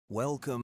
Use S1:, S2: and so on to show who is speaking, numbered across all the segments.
S1: Welcome.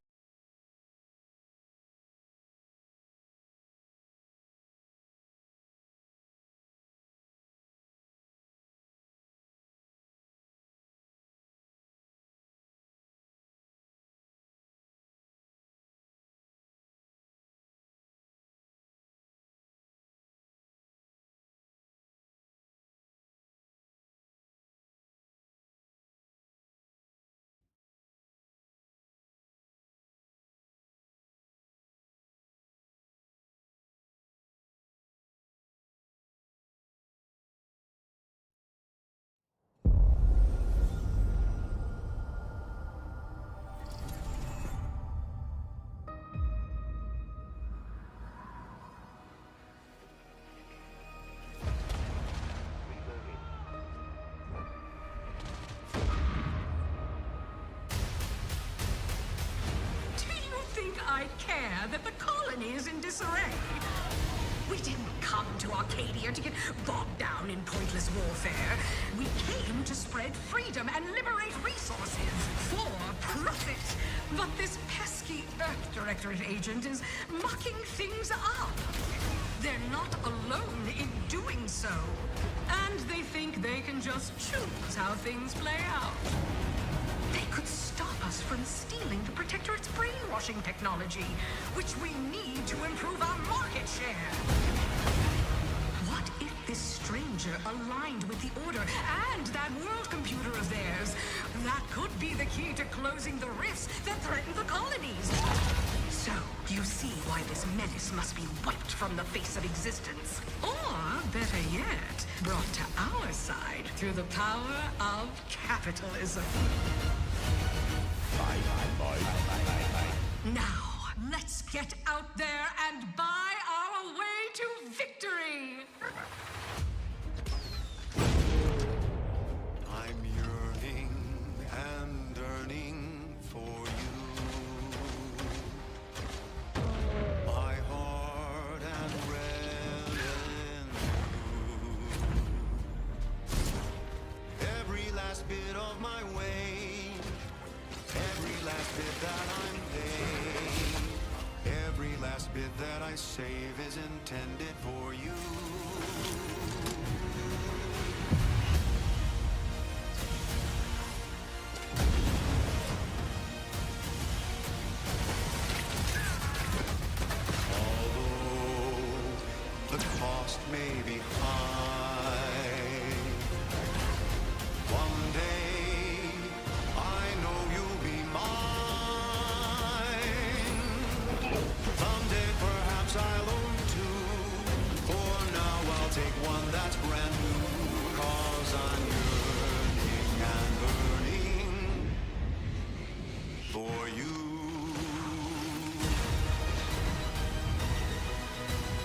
S2: I'd care that the colony is in disarray. We didn't come to Arcadia to get bogged down in pointless warfare. We came to spread freedom and liberate resources for profit. But this pesky Earth Directorate agent is mucking things up. They're not alone in doing so. And they think they can just choose how things play out. They could stop us from stealing the Protectorate's brainwashing technology, which we need to improve our market share. What if this stranger aligned with the Order and that world computer of theirs? That could be the key to closing the rifts that threaten the colonies. So, you see why this menace must be wiped from the face of existence. Or, better yet, brought to our side through the power of capitalism. Now, let's get out there and buy our way to victory!
S3: I'm yearning and yearning for you. My heart and red and blue. Every last bit of my way, every last bit that I'm paid, every last bit that I save is intended for you. Although the cost may be high, one day I know you'll be mine. Someday perhaps I'll own two. For now I'll take one that's brand new. 'Cause I'm yearning and burning for you.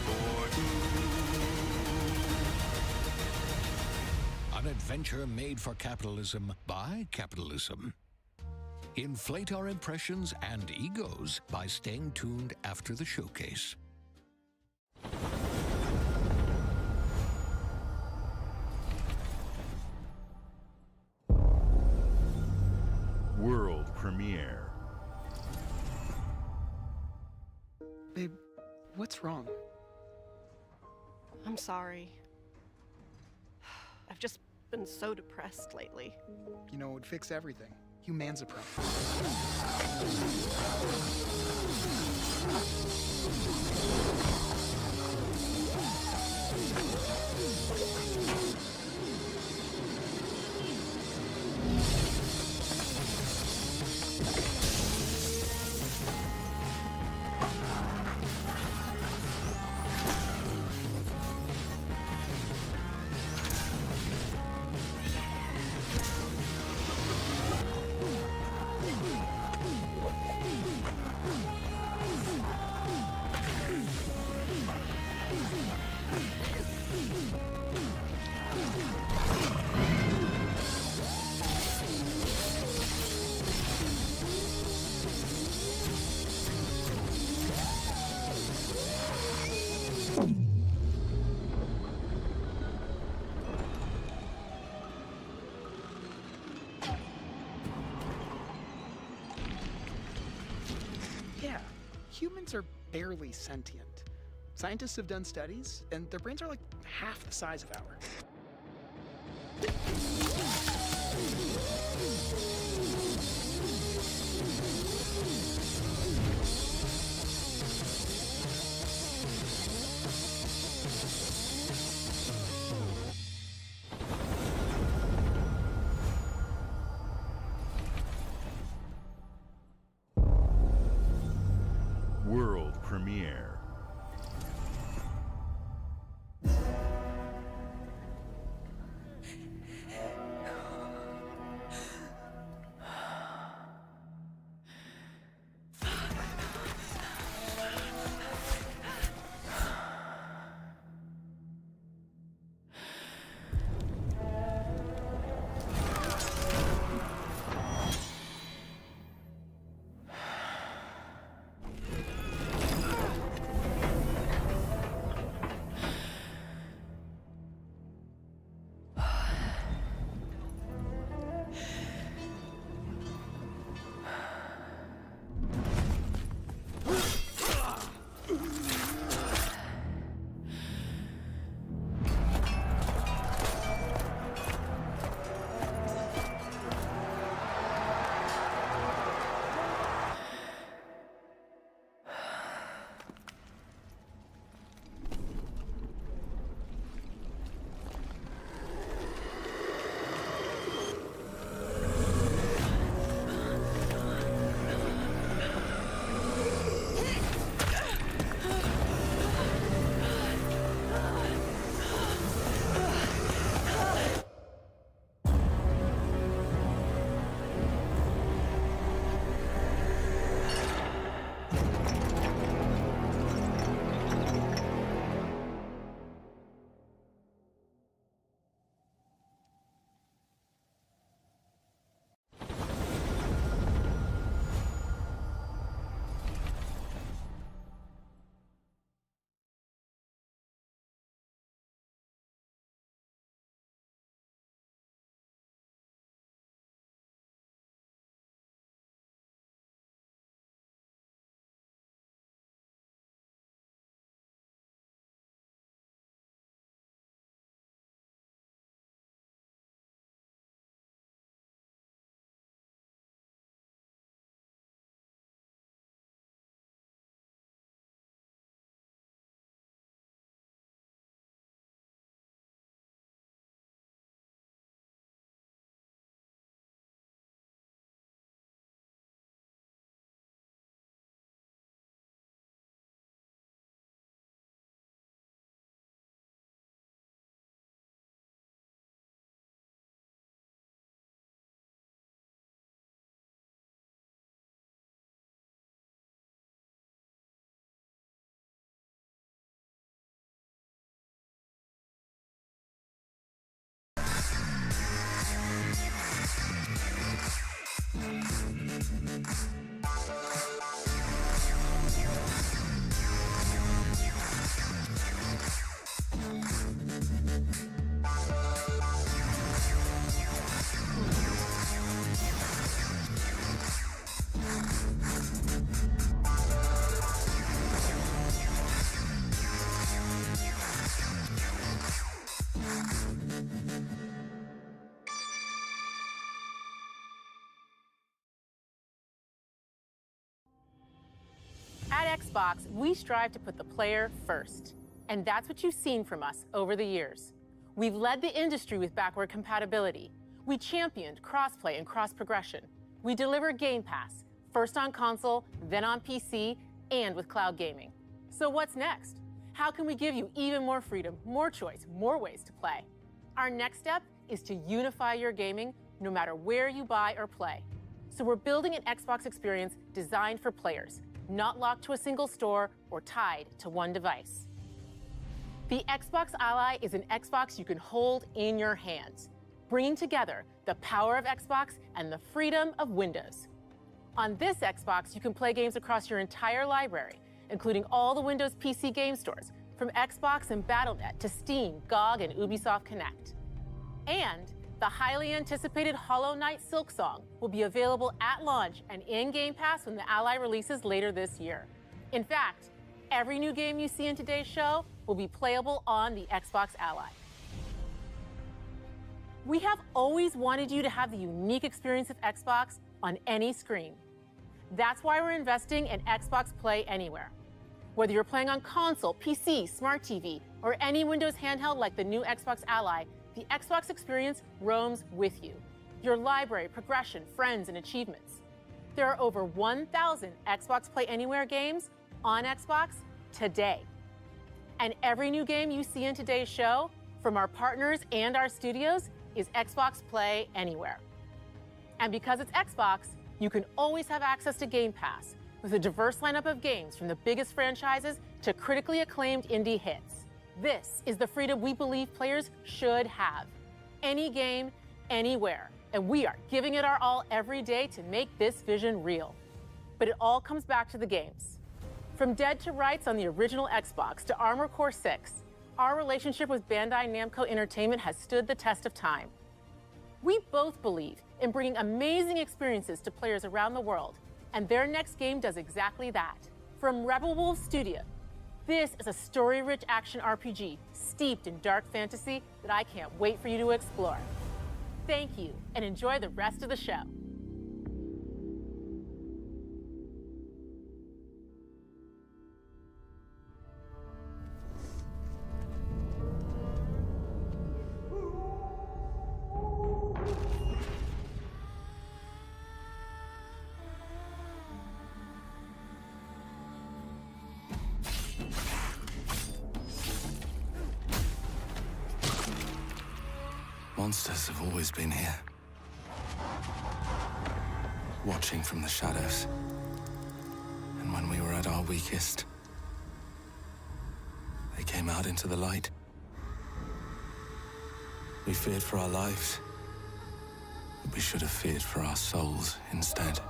S3: For you.
S4: An adventure made for capitalism by capitalism. Inflate our impressions and egos by staying tuned after the showcase.
S5: World premiere.
S6: Babe, what's wrong?
S7: I'm sorry. I've just been so depressed lately.
S6: You know, it would fix everything. Humanzapron. brains are barely sentient. Scientists have done studies, and their brains are like half the size of ours.
S1: World premiere.
S5: At Xbox, we strive to put the player first. And that's what you've seen from us over the years. We've led the industry with backward compatibility. We championed crossplay and cross-progression. We deliver Game Pass, first on console, then on PC, and with cloud gaming. So what's next? How can we give you even more freedom, more choice, more ways to play? Our next step is to unify your gaming no matter where you buy or play. So we're building an Xbox experience designed for players, not locked to a single store or tied to one device. The Xbox Ally is an Xbox you can hold in your hands, bringing together the power of Xbox and the freedom of Windows. On this Xbox, you can play games across your entire library, including all the Windows PC game stores, from Xbox and Battle.net to Steam, GOG, and Ubisoft Connect. And the highly anticipated Hollow Knight Silksong will be available at launch and in Game Pass when the Ally releases later this year. In fact, every new game you see in today's show will be playable on the Xbox Ally. We have always wanted you to have the unique experience of Xbox on any screen. That's why we're investing in Xbox Play Anywhere. Whether you're playing on console, PC, smart TV, or any Windows handheld like the new Xbox Ally, the Xbox experience roams with you. Your library, progression, friends, and achievements. There are over 1,000 Xbox Play Anywhere games on Xbox today. And every new game you see in today's show, from our partners and our studios, is Xbox Play Anywhere. And because it's Xbox, you can always have access to Game Pass with a diverse lineup of games from the biggest franchises to critically acclaimed indie hits. This is the freedom we believe players should have. Any game, anywhere. And we are giving it our all every day to make this vision real. But it all comes back to the games. From Dead to Rights on the original Xbox to Armored Core 6, our relationship with Bandai Namco Entertainment has stood the test of time. We both believe in bringing amazing experiences to players around the world, and their next game does exactly that. From Rebel Wolves Studio, this is a story-rich action RPG steeped in dark fantasy that I can't wait for you to explore. Thank you, and enjoy the rest of the show.
S8: Monsters have always been here, watching from the shadows. And when we were at our weakest, they came out into the light. We feared for our lives, but we should have feared for our souls instead.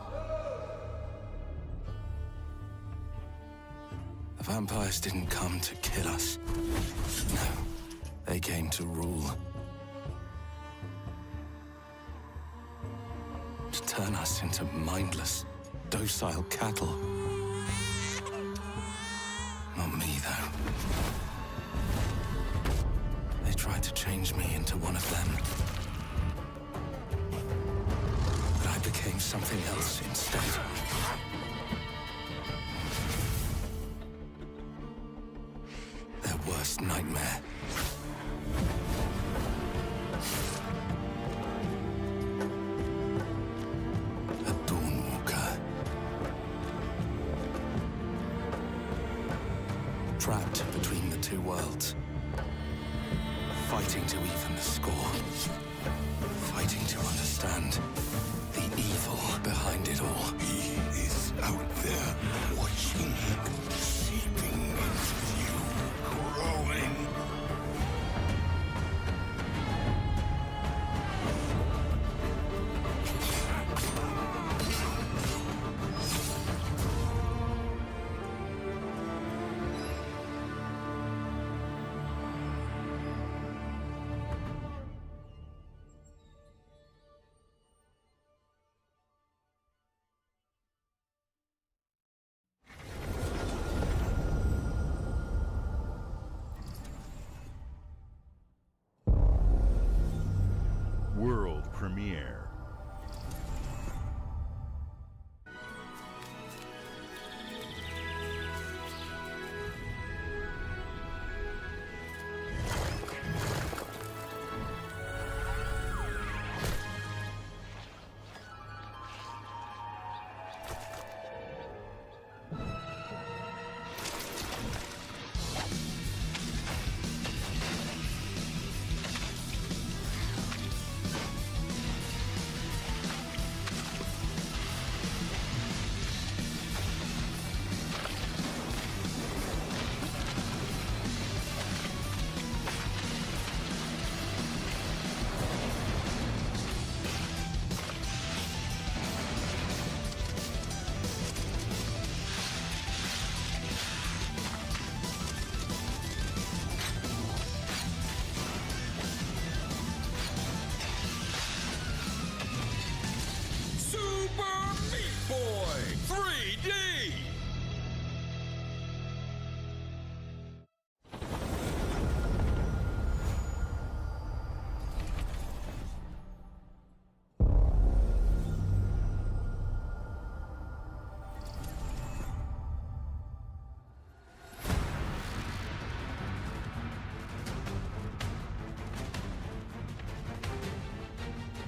S8: The vampires didn't come to kill us. No, they came to rule. To turn us into mindless, docile cattle. Not me, though. They tried to change me into one of them. But I became something else instead. Their worst nightmare. Trapped between the two worlds. Fighting to even the score. Fighting to understand the evil behind it all.
S3: He is out there watching, seeping into you, growing.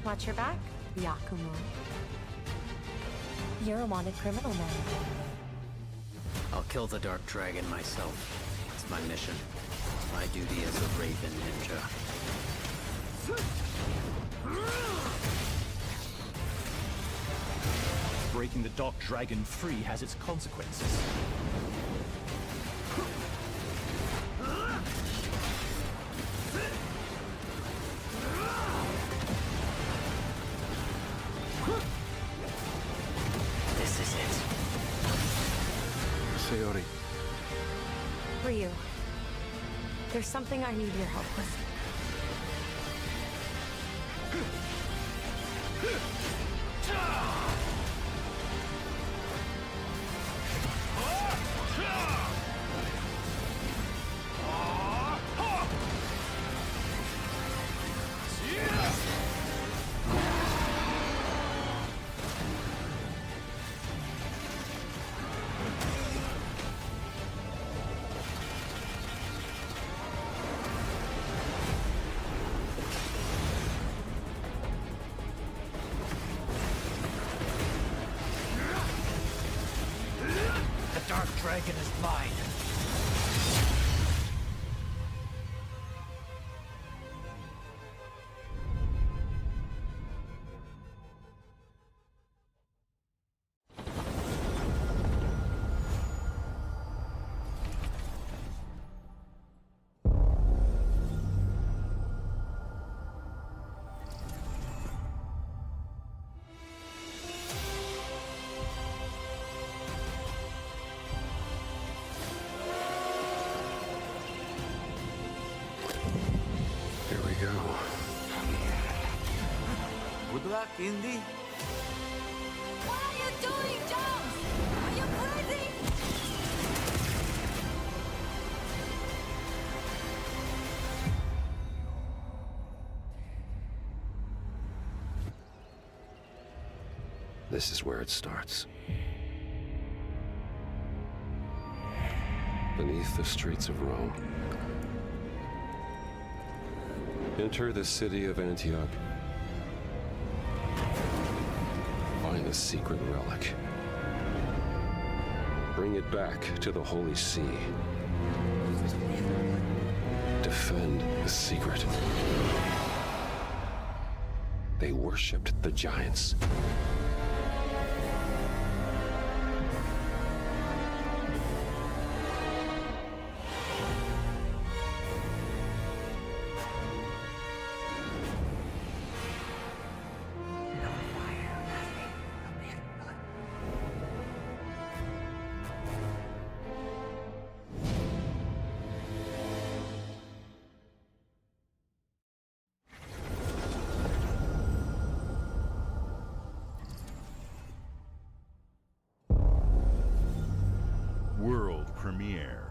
S9: Watch your back, Yakumo. You're a wanted criminal now.
S10: I'll kill the Dark Dragon myself. It's my mission. My duty as a Raven Ninja.
S11: Breaking the Dark Dragon free has its consequences.
S10: This is it.
S8: Sayori.
S9: Ryu, there's something I need your help with.
S11: The Dark Dragon is mine.
S8: Here we go.
S10: Good luck, Indy.
S9: What are you doing, Jones? Are you crazy?
S8: This is where it starts. Beneath the streets of Rome. Enter the city of Antioch. Find the secret relic. Bring it back to the Holy See. Defend the secret. They worshipped the giants.
S1: World premiere.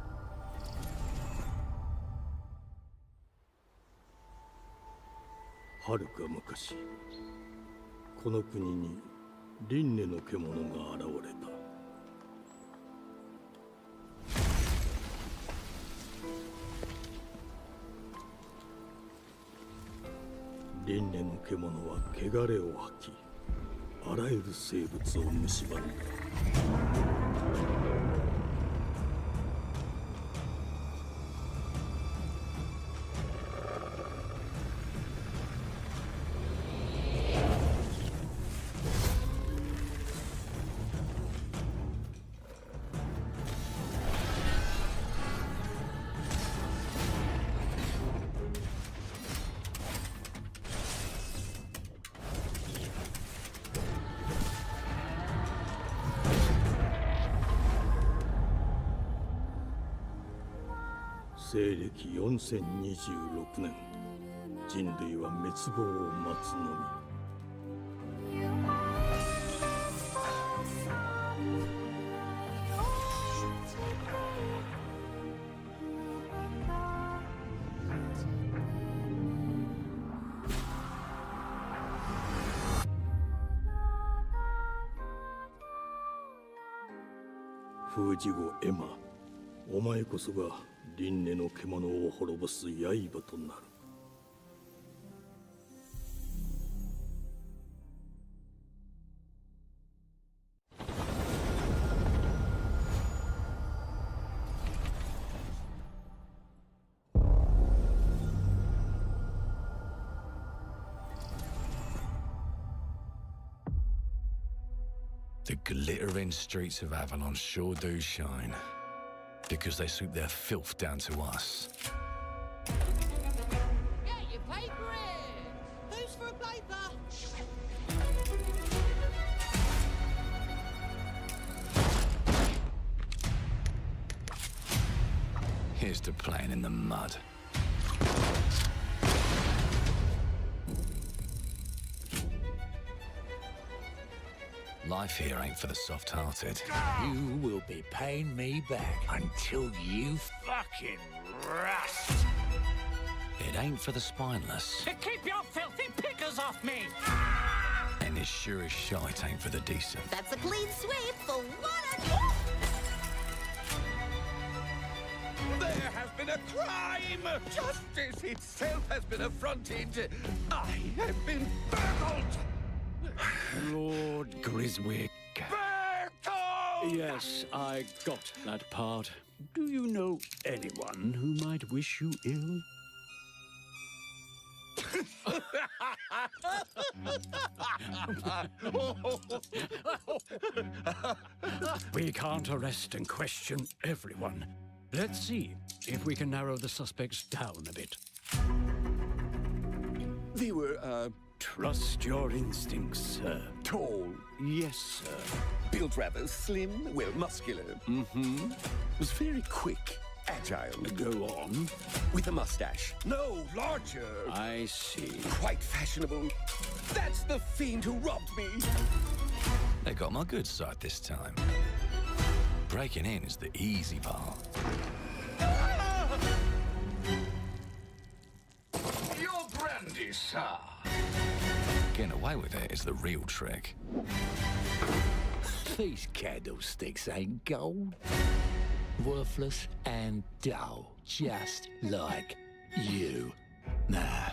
S12: はるか昔、この国に輪廻の獣が現れた。輪廻の獣は汚れを吐き、あらゆる生物を蝕んだ。西暦4026年、人類は滅亡を待つのみ。封じ子エマ、お前こそが輪廻の獣を滅ぼす刃となる。
S8: The glittering streets of Avalon sure do shine. Because they sweep their filth down to us.
S13: Get your paper in! Who's for a paper?
S8: Here's to playing in the mud. Life here ain't for the soft-hearted.
S14: You will be paying me back until you fucking rust.
S8: It ain't for the spineless.
S14: Keep your filthy pickers off me!
S8: And it sure as shite ain't for the decent.
S13: That's a clean sweep for one.
S15: There has been a crime! Justice itself has been affronted! I have been burgled!
S12: Lord Griswick.
S15: Bertold!
S12: Yes, I got that part. Do you know anyone who might wish you ill? We can't arrest and question everyone. Let's see if we can narrow the suspects down a bit.
S15: They were,
S12: Trust your instincts, sir.
S15: tall,
S12: Yes, sir.
S15: built rather slim, well, muscular.
S12: Mm-hmm.
S15: Was very quick, agile.
S12: Go on.
S15: With a mustache. No, larger.
S12: I see.
S15: Quite fashionable. That's the fiend who robbed me.
S8: They got my good side this time. Breaking in is the easy part.
S14: Your brandy, sir.
S8: Getting away with it is the real trick.
S14: These candlesticks ain't gold. Worthless and dull, just like you. Nah,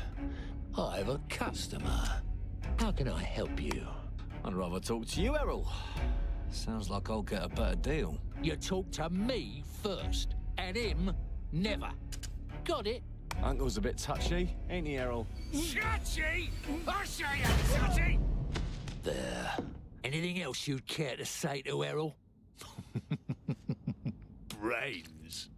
S14: I have a customer. How can I help you?
S8: I'd rather talk to you, Errol. Sounds like I'll get a better deal.
S14: You talk to me first, and him never. Got it?
S8: Uncle's a bit touchy, ain't he, Errol?
S14: Touchy? I'll show you touchy! There. Anything else you'd care to say to Errol? Brains.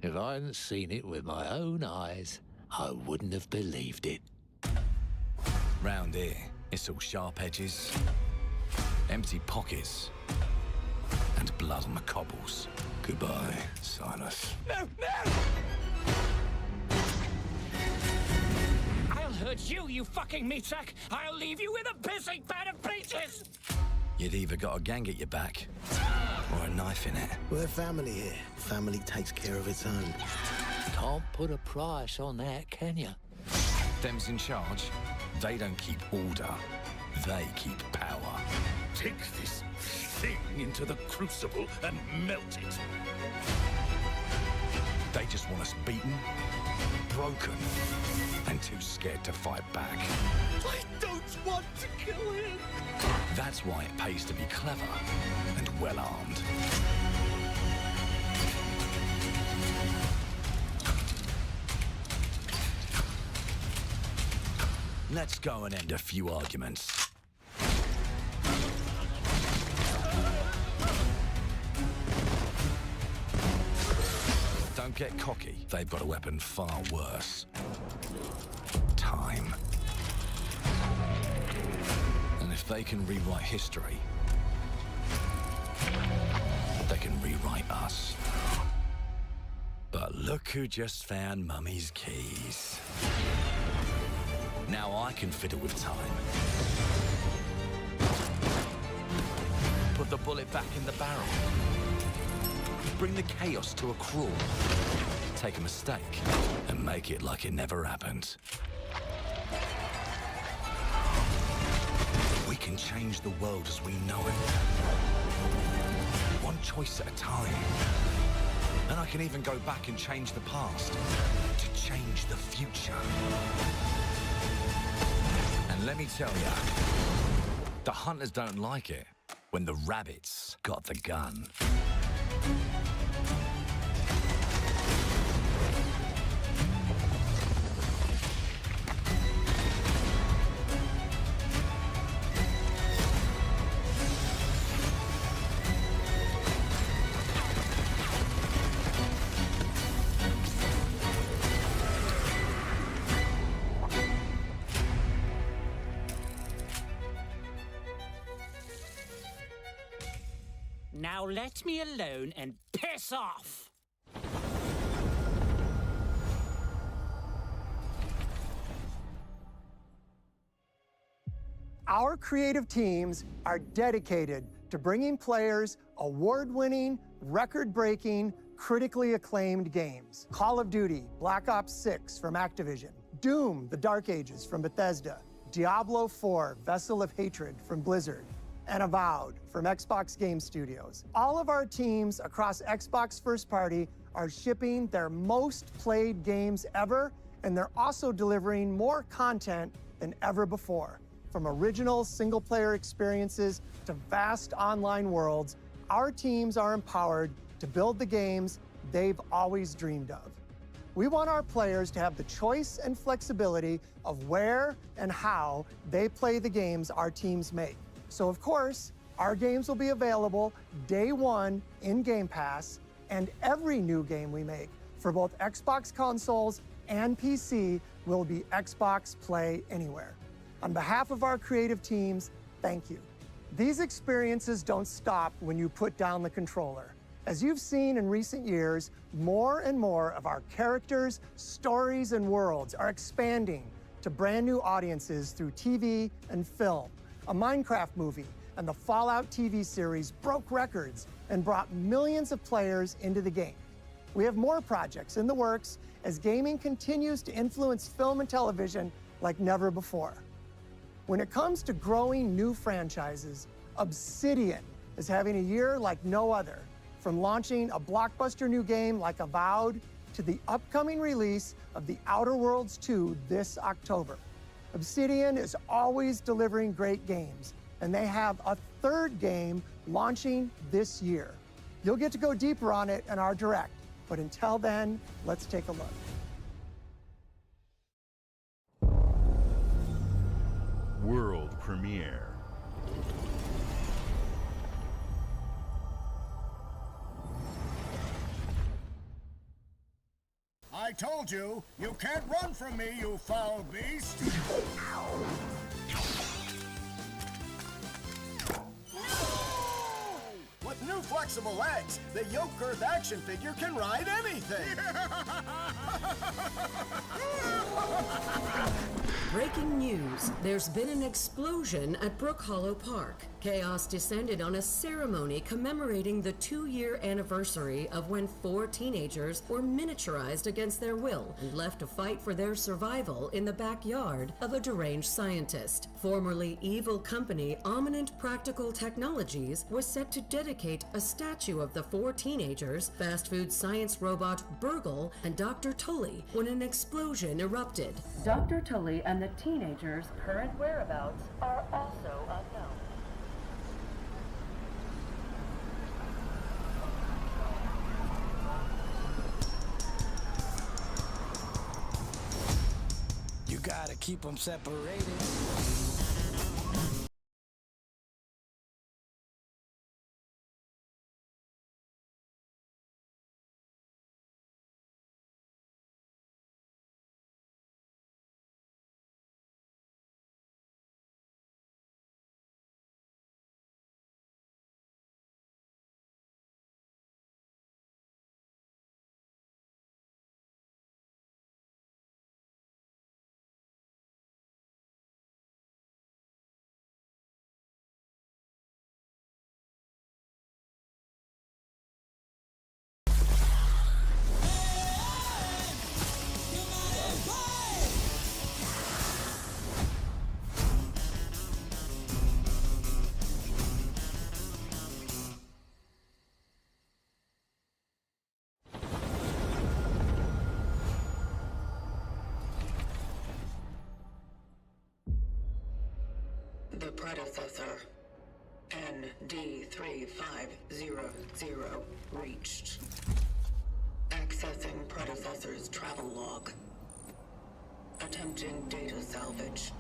S14: If I hadn't seen it with my own eyes, I wouldn't have believed it.
S8: Round here, it's all sharp edges, empty pockets, and blood on the cobbles. Goodbye, Silas.
S14: No, no! I'll hurt you, you fucking meatsack! I'll leave you with a pissing pan of peaches!
S8: You'd either got a gang at your back, or a knife in it.
S16: We're family here. Family takes care of its own.
S14: Can't put a price on that, can you?
S8: Them's in charge. They don't keep order. They keep power.
S14: Take this thing into the crucible and melt it.
S8: They just want us beaten, broken, and too scared to fight back.
S14: I don't want to kill him!
S8: That's why it pays to be clever and well-armed. Let's go and end a few arguments. Don't get cocky. They've got a weapon far worse. Time. And if they can rewrite history, they can rewrite us. But look who just found Mummy's keys. Now I can fiddle with time. Put the bullet back in the barrel. Bring the chaos to a crawl. Take a mistake and make it like it never happened. We can change the world as we know it. One choice at a time. And I can even go back and change the past to change the future. And let me tell ya, the hunters don't like it when the rabbits got the gun.
S17: Now let me alone and piss off!
S18: Our creative teams are dedicated to bringing players award-winning, record-breaking, critically acclaimed games. Call of Duty, Black Ops 6 from Activision, Doom, The Dark Ages from Bethesda, Diablo 4, Vessel of Hatred from Blizzard, and Avowed from Xbox Game Studios. All of our teams across Xbox First Party are shipping their most played games ever, and they're also delivering more content than ever before. From original single-player experiences to vast online worlds, our teams are empowered to build the games they've always dreamed of. We want our players to have the choice and flexibility of where and how they play the games our teams make. So of course, our games will be available day one in Game Pass, and every new game we make for both Xbox consoles and PC will be Xbox Play Anywhere. On behalf of our creative teams, thank you. These experiences don't stop when you put down the controller. As you've seen in recent years, more and more of our characters, stories, and worlds are expanding to brand new audiences through TV and film. A Minecraft movie and the Fallout TV series broke records and brought millions of players into the game. We have more projects in the works as gaming continues to influence film and television like never before. When it comes to growing new franchises, Obsidian is having a year like no other. From launching a blockbuster new game like Avowed to the upcoming release of The Outer Worlds 2 this October. Obsidian is always delivering great games, and they have a third game launching this year. You'll get to go deeper on it in our Direct, but until then, let's take a look.
S1: World premiere.
S19: I told you, you can't run from me, you foul beast! No! With new flexible legs, the Yoke Girth action figure can ride anything!
S20: Breaking news. There's been an explosion at Brook Hollow Park. Chaos descended on a ceremony commemorating the 2-year anniversary of when 4 teenagers were miniaturized against their will and left to fight for their survival in the backyard of a deranged scientist. Formerly evil company Ominent Practical Technologies was set to dedicate a statue of the 4 teenagers, fast food science robot Burgle, and Dr. Tully when an explosion erupted. Dr. Tully and the teenagers' current whereabouts are also unknown.
S14: You gotta keep them separated.
S20: The predecessor, ND3500, reached. Accessing predecessor's travel log. Attempting data salvage.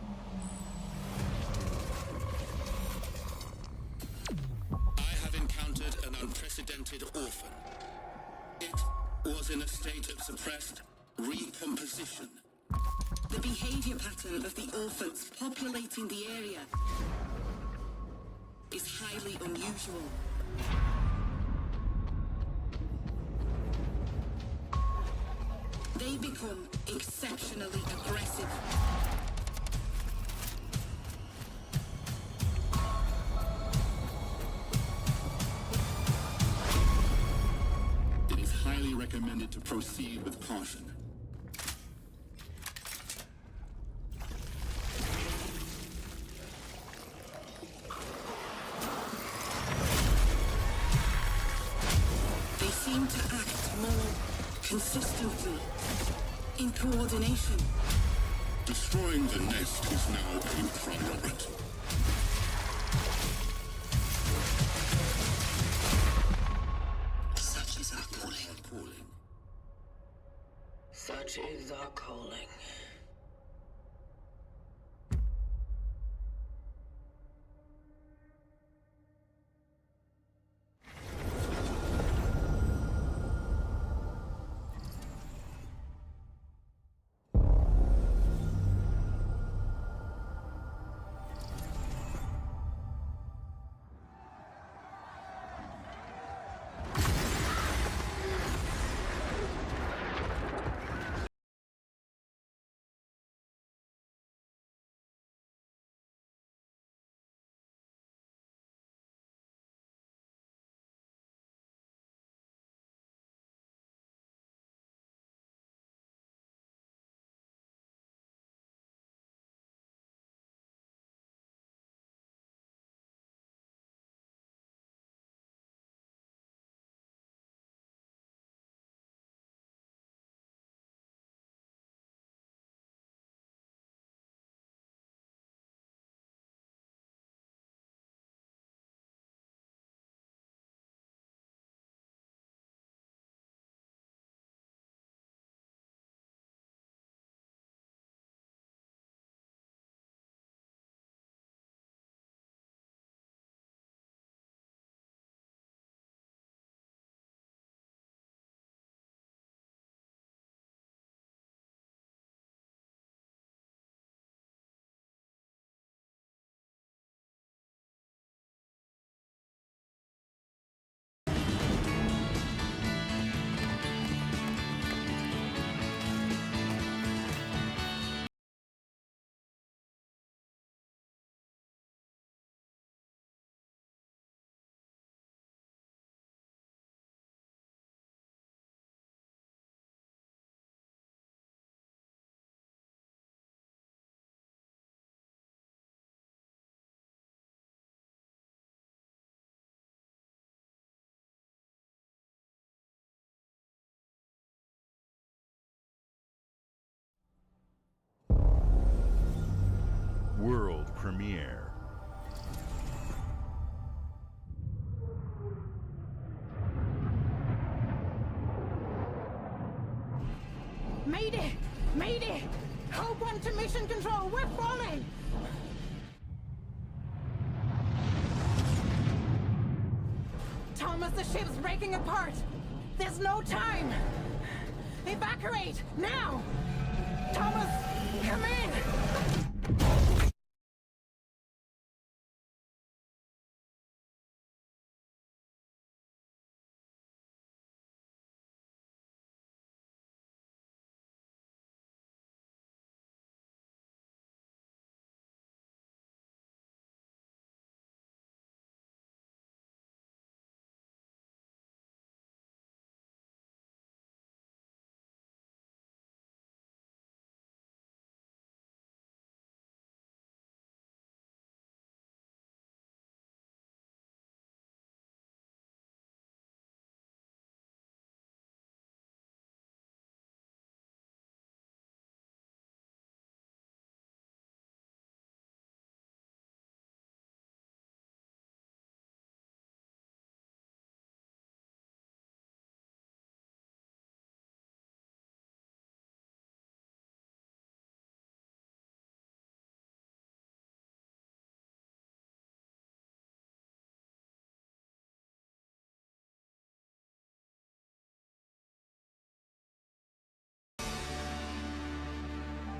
S21: I have encountered an unprecedented orphan. It was in a state of suppressed recomposition.
S20: The behavior pattern of the orphans populating the area is highly unusual.
S21: They become exceptionally aggressive. It is highly recommended to proceed with caution. They seem to act more consistently, in coordination. Destroying the nest is now a priority. Such is our calling.
S20: Such is our calling.
S1: World premiere.
S13: Mayday! Mayday! Hope 1 to mission control, we're falling! Thomas, the ship's breaking apart! There's no time! Evacuate, now! Thomas, come in!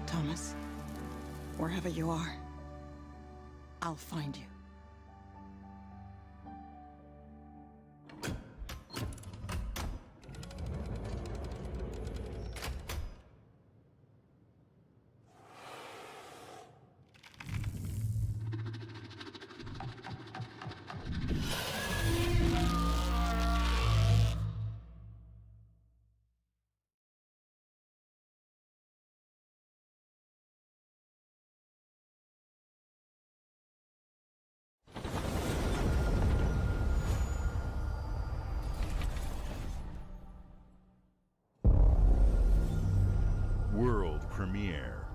S13: Thomas, wherever you are, I'll find you.
S1: World premiere.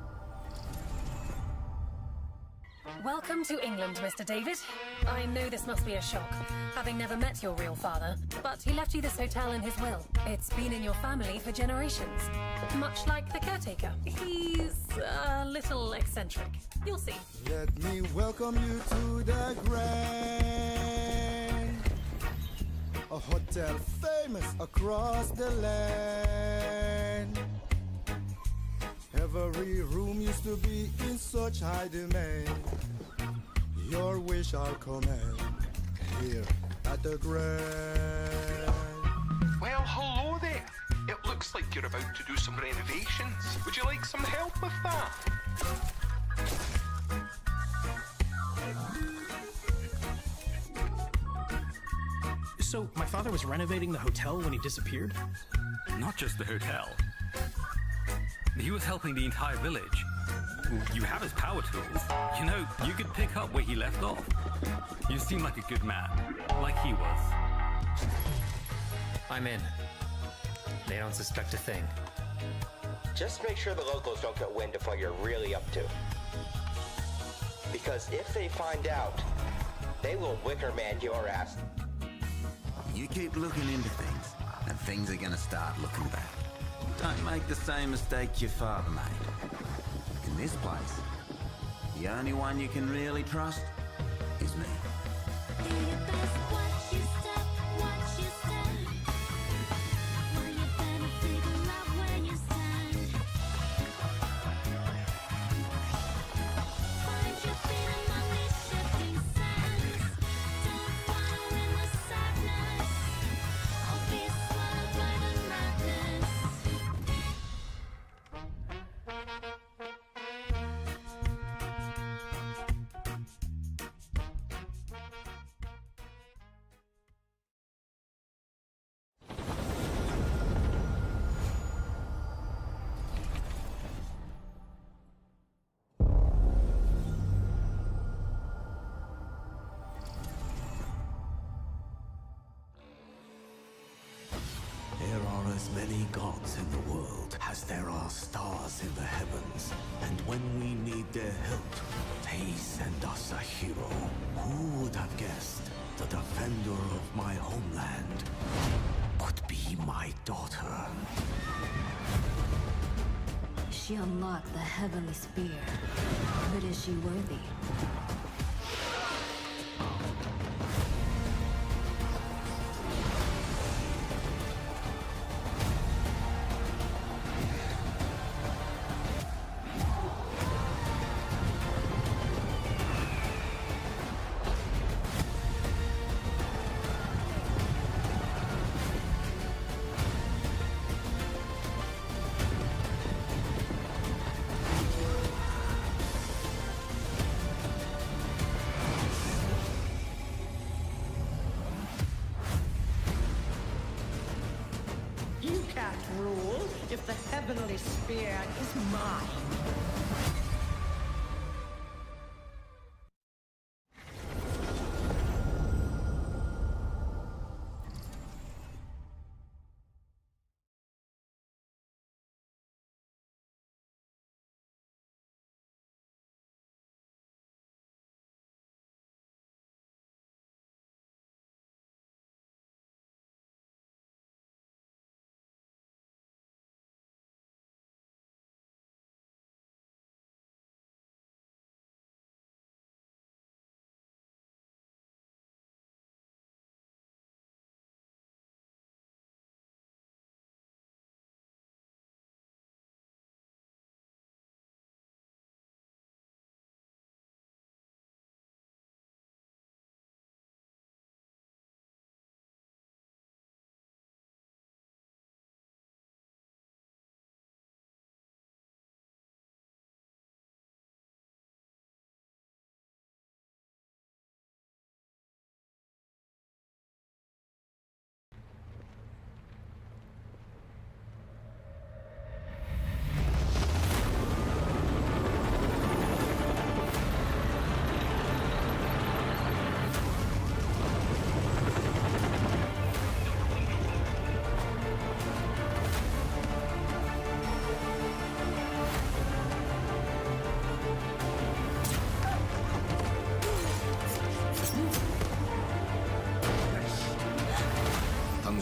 S2: Welcome to England, Mr. David. I know this must be a shock, having never met your real father, but he left you this hotel in his will. It's been in your family for generations, much like the caretaker. He's a little eccentric. You'll see.
S3: Let me welcome you to the Grand, a hotel famous across the land. Every room used to be in such high demand. Your wish I'll command here at the Grand.
S22: Well, hello there. It looks like you're about to do some renovations. Would you like some help with that?
S6: So, my father was renovating the hotel when he disappeared?
S8: Not just the hotel. He was helping the entire village. You have his power tools. You know, you could pick up where he left off. You seem like a good man, like he was.
S10: I'm in. They don't suspect a thing.
S23: Just make sure the locals don't get wind of what you're really up to. Because if they find out, they will wicker man your ass.
S24: You keep looking into things, and things are gonna start looking bad. Don't make the same mistake your father made. In this place, the only one you can really trust is me.
S16: There are as many gods in the world as there are stars in the heavens. And when we need their help, they send us a hero. Who would have guessed the defender of my homeland would be my daughter?
S25: She unlocked the heavenly spear, but is she worthy?
S13: You can't rule if the heavenly spear is mine.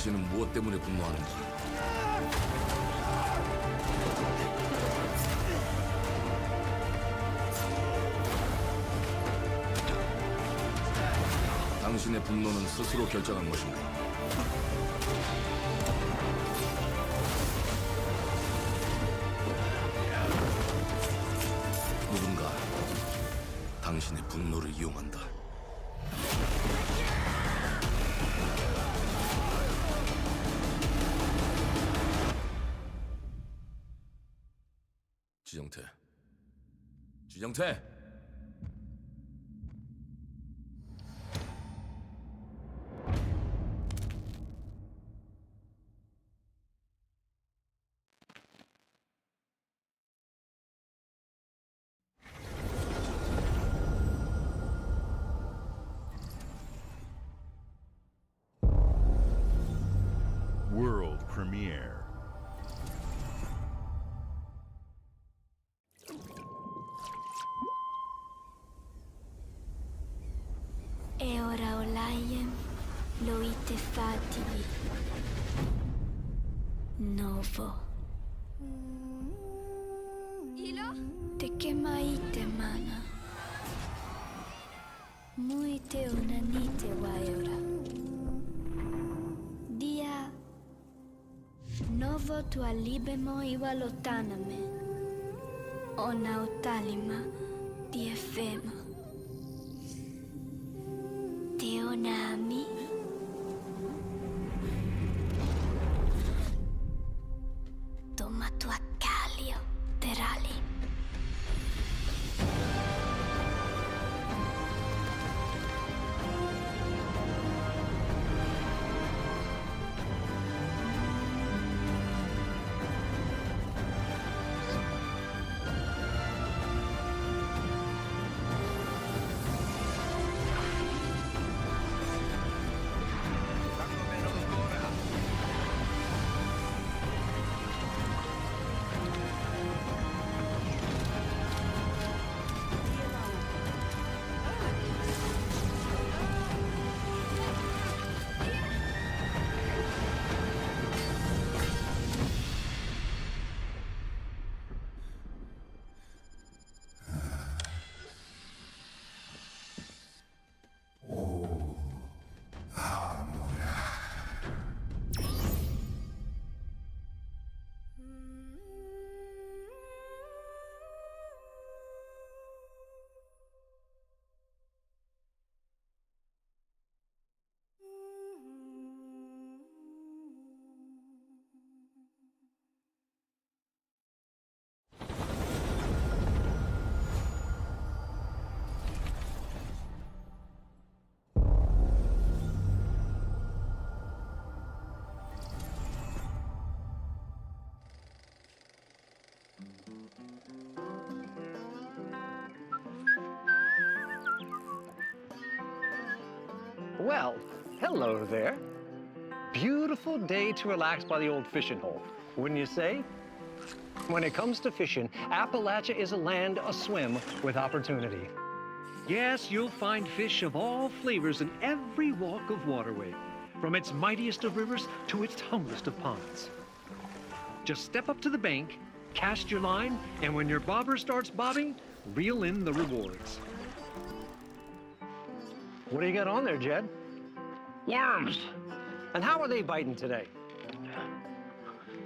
S4: 당신은 무엇 때문에 분노하는지. 당신의 분노는 스스로 결정한 것인가? 누군가 당신의 분노를 이용한다. 지정태. 지정태!
S1: World premiere.
S25: E ora Olaiem lo ite fativi. Novo. Ilo? Te kemaite mana. Muite unanite waiora. Dia. Novo tua libemo iwalotaname. Ona utalima di efema. Teonami. Toma tua calio, terali.
S5: Well, hello there. Beautiful day to relax by the old fishing hole, wouldn't you say? When it comes to fishing, Appalachia is a land aswim with opportunity. Yes, you'll find fish of all flavors in every walk of waterway, from its mightiest of rivers to its humblest of ponds. Just step up to the bank, cast your line, and when your bobber starts bobbing, reel in the rewards. What do you got on there, Jed? Worms. And how are they biting today?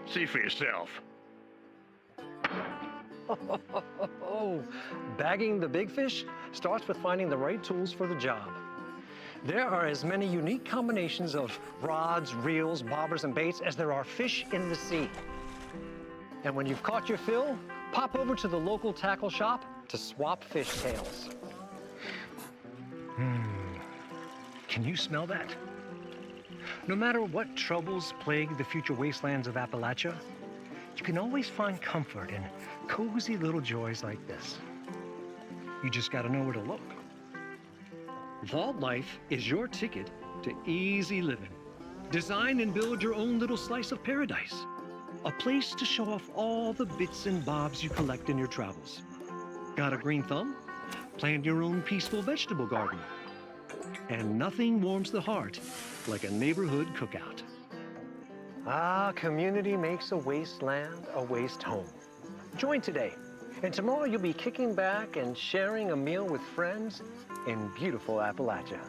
S7: See for yourself.
S5: Bagging the big fish starts with finding the right tools for the job. There are as many unique combinations of rods, reels, bobbers, and baits as there are fish in the sea. And when you've caught your fill, pop over to the local tackle shop to swap fish tails. Can you smell that? No matter what troubles plague the future wastelands of Appalachia, you can always find comfort in cozy little joys like this. You just gotta know where to look. Vault Life is your ticket to easy living. Design and build your own little slice of paradise. A place to show off all the bits and bobs you collect in your travels. Got a green thumb? Plant your own peaceful vegetable garden. And nothing warms the heart like a neighborhood cookout. Ah, community makes a wasteland a waste home. Join today, and tomorrow you'll be kicking back and sharing a meal with friends in beautiful Appalachia.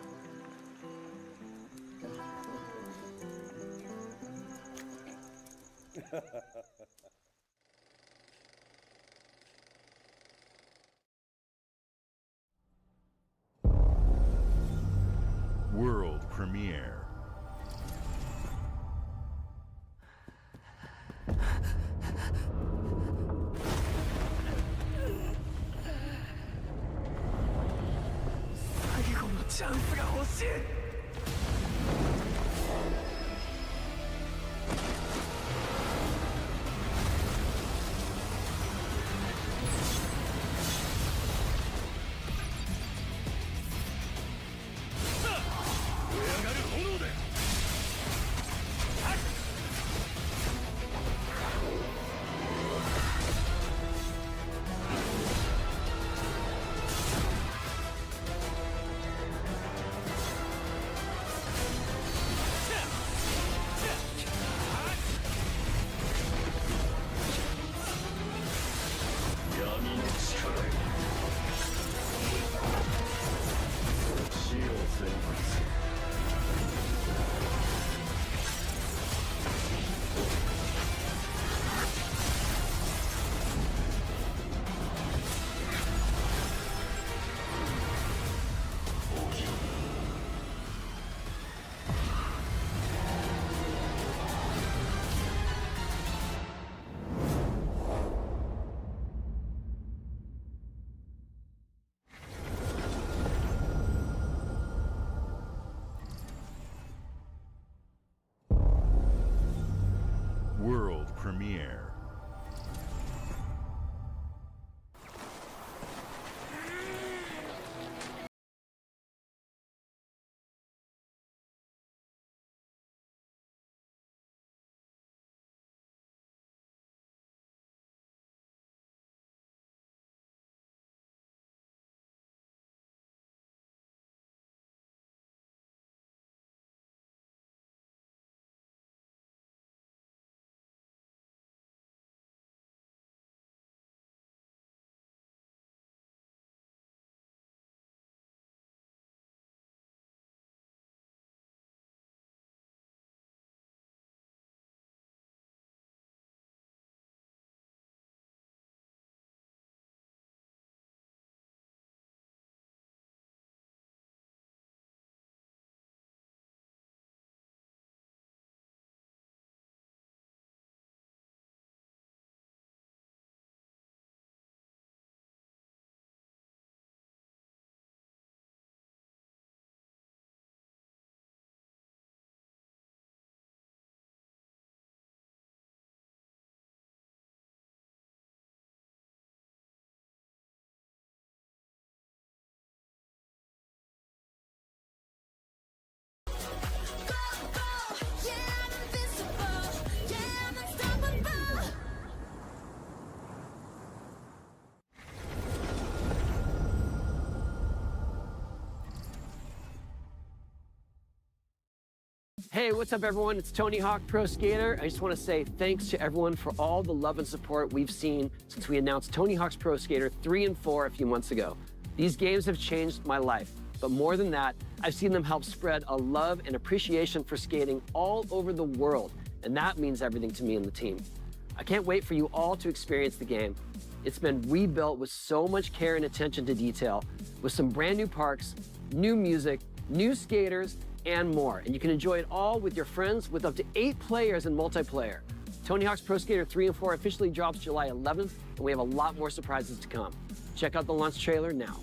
S1: World premiere. World premiere.
S7: Hey, what's up everyone? It's Tony Hawk Pro Skater. I just want to say thanks to everyone for all the love and support we've seen since we announced Tony Hawk's Pro Skater 3 and 4 a few months ago. These games have changed my life, but more than that, I've seen them help spread a love and appreciation for skating all over the world, and that means everything to me and the team. I can't wait for you all to experience the game. It's been rebuilt with so much care and attention to detail, with some brand new parks, new music, new skaters, and more. And you can enjoy it all with your friends with up to 8 players in multiplayer. Tony Hawk's Pro Skater 3 and 4 officially drops July 11th, and we have a lot more surprises to come. Check out the launch trailer now.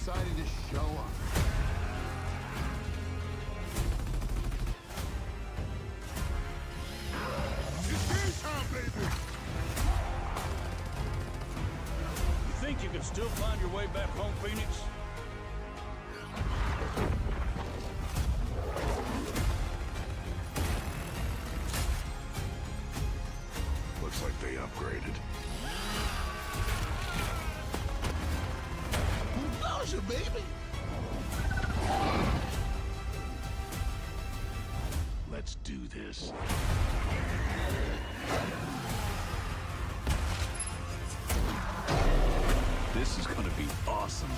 S9: decided to show up. It's time, baby!
S11: You think you can still find your way back home, Phoenix?
S9: Looks like they upgraded. Bullshit, baby! Let's do this.
S11: This is gonna be awesome.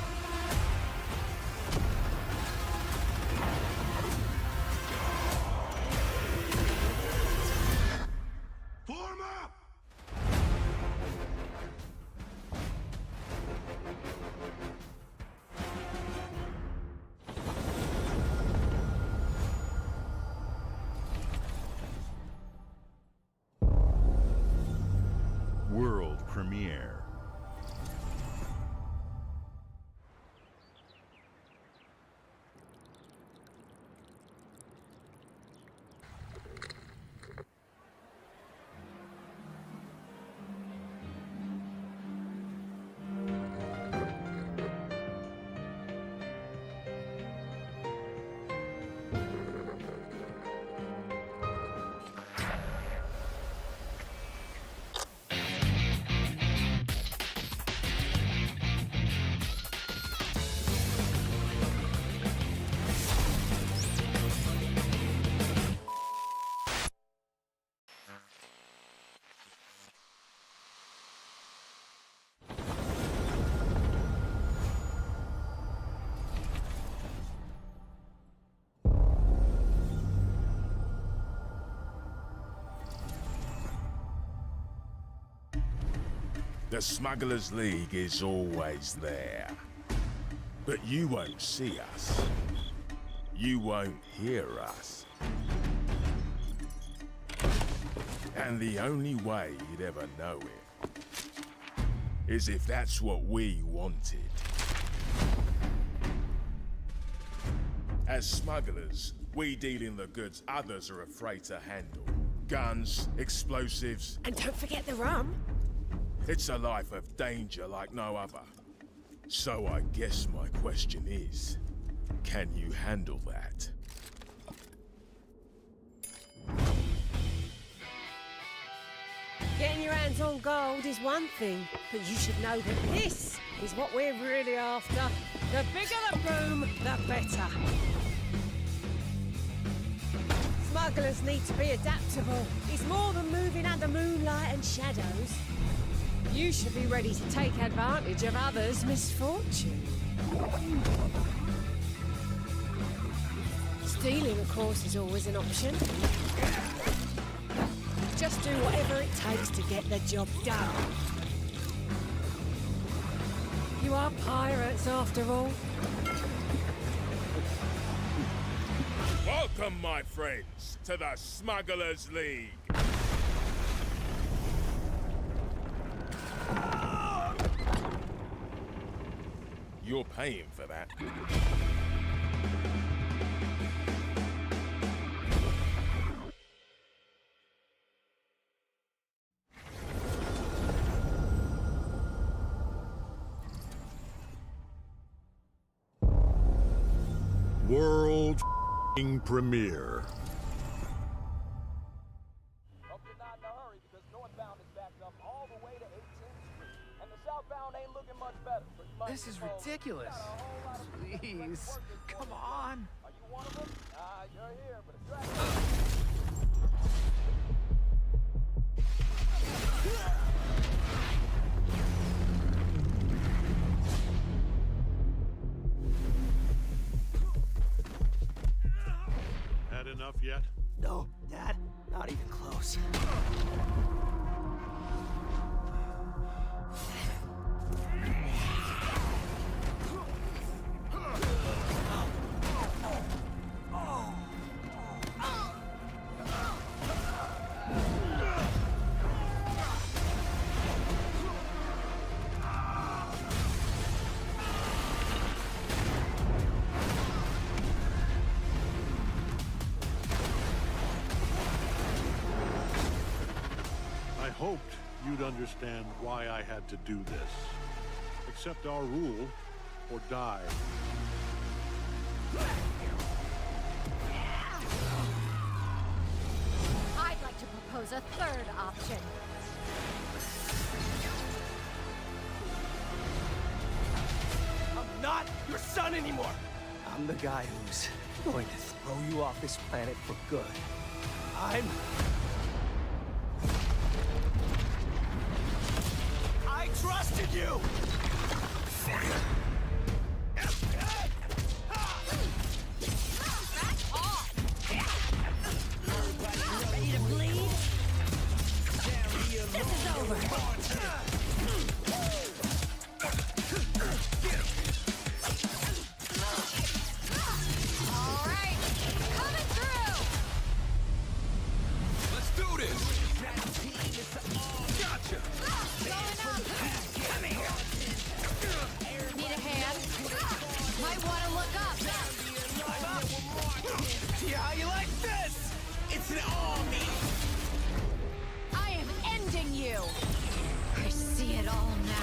S9: Form up!
S1: World premiere.
S12: The Smugglers League is always there. But you won't see us. You won't hear us. And the only way you'd ever know it is if that's what we wanted. As smugglers, we deal in the goods others are afraid to handle. Guns, explosives.
S15: And don't forget the rum.
S12: It's a life of danger like no other. So I guess my question is, can you handle that?
S15: Getting your hands on gold is one thing, but you should know that this is what we're really after. The bigger the boom, the better. Smugglers need to be adaptable. It's more than moving under moonlight and shadows. You should be ready to take advantage of others' misfortune. Stealing, of course, is always an option. Just do whatever it takes to get the job done. You are pirates, after all.
S12: Welcome, my friends, to the Smugglers League. You're paying for that.
S1: World premiere.
S17: Hope you're not in a hurry because northbound is backed up all the way to 18th Street. And the southbound ain't looking much better.
S6: This is ridiculous. Please, come on.
S17: Are you one of them? You're here, but it's right.
S26: Had enough yet?
S27: No, Dad, not even close.
S1: hoped you'd understand why I had to do this. Accept our rule, or die.
S2: I'd like to propose a third option.
S27: I'm not your son anymore! I'm the guy who's going to throw you off this planet for good. I trusted you!
S15: Ready to bleed? This is over.
S2: All right, coming through.
S4: Let's do this!
S2: Gotcha. Going up. Come here. Need a hand? Might want to look up.
S27: See how you like this? It's an army!
S2: I am ending you. I see it all now.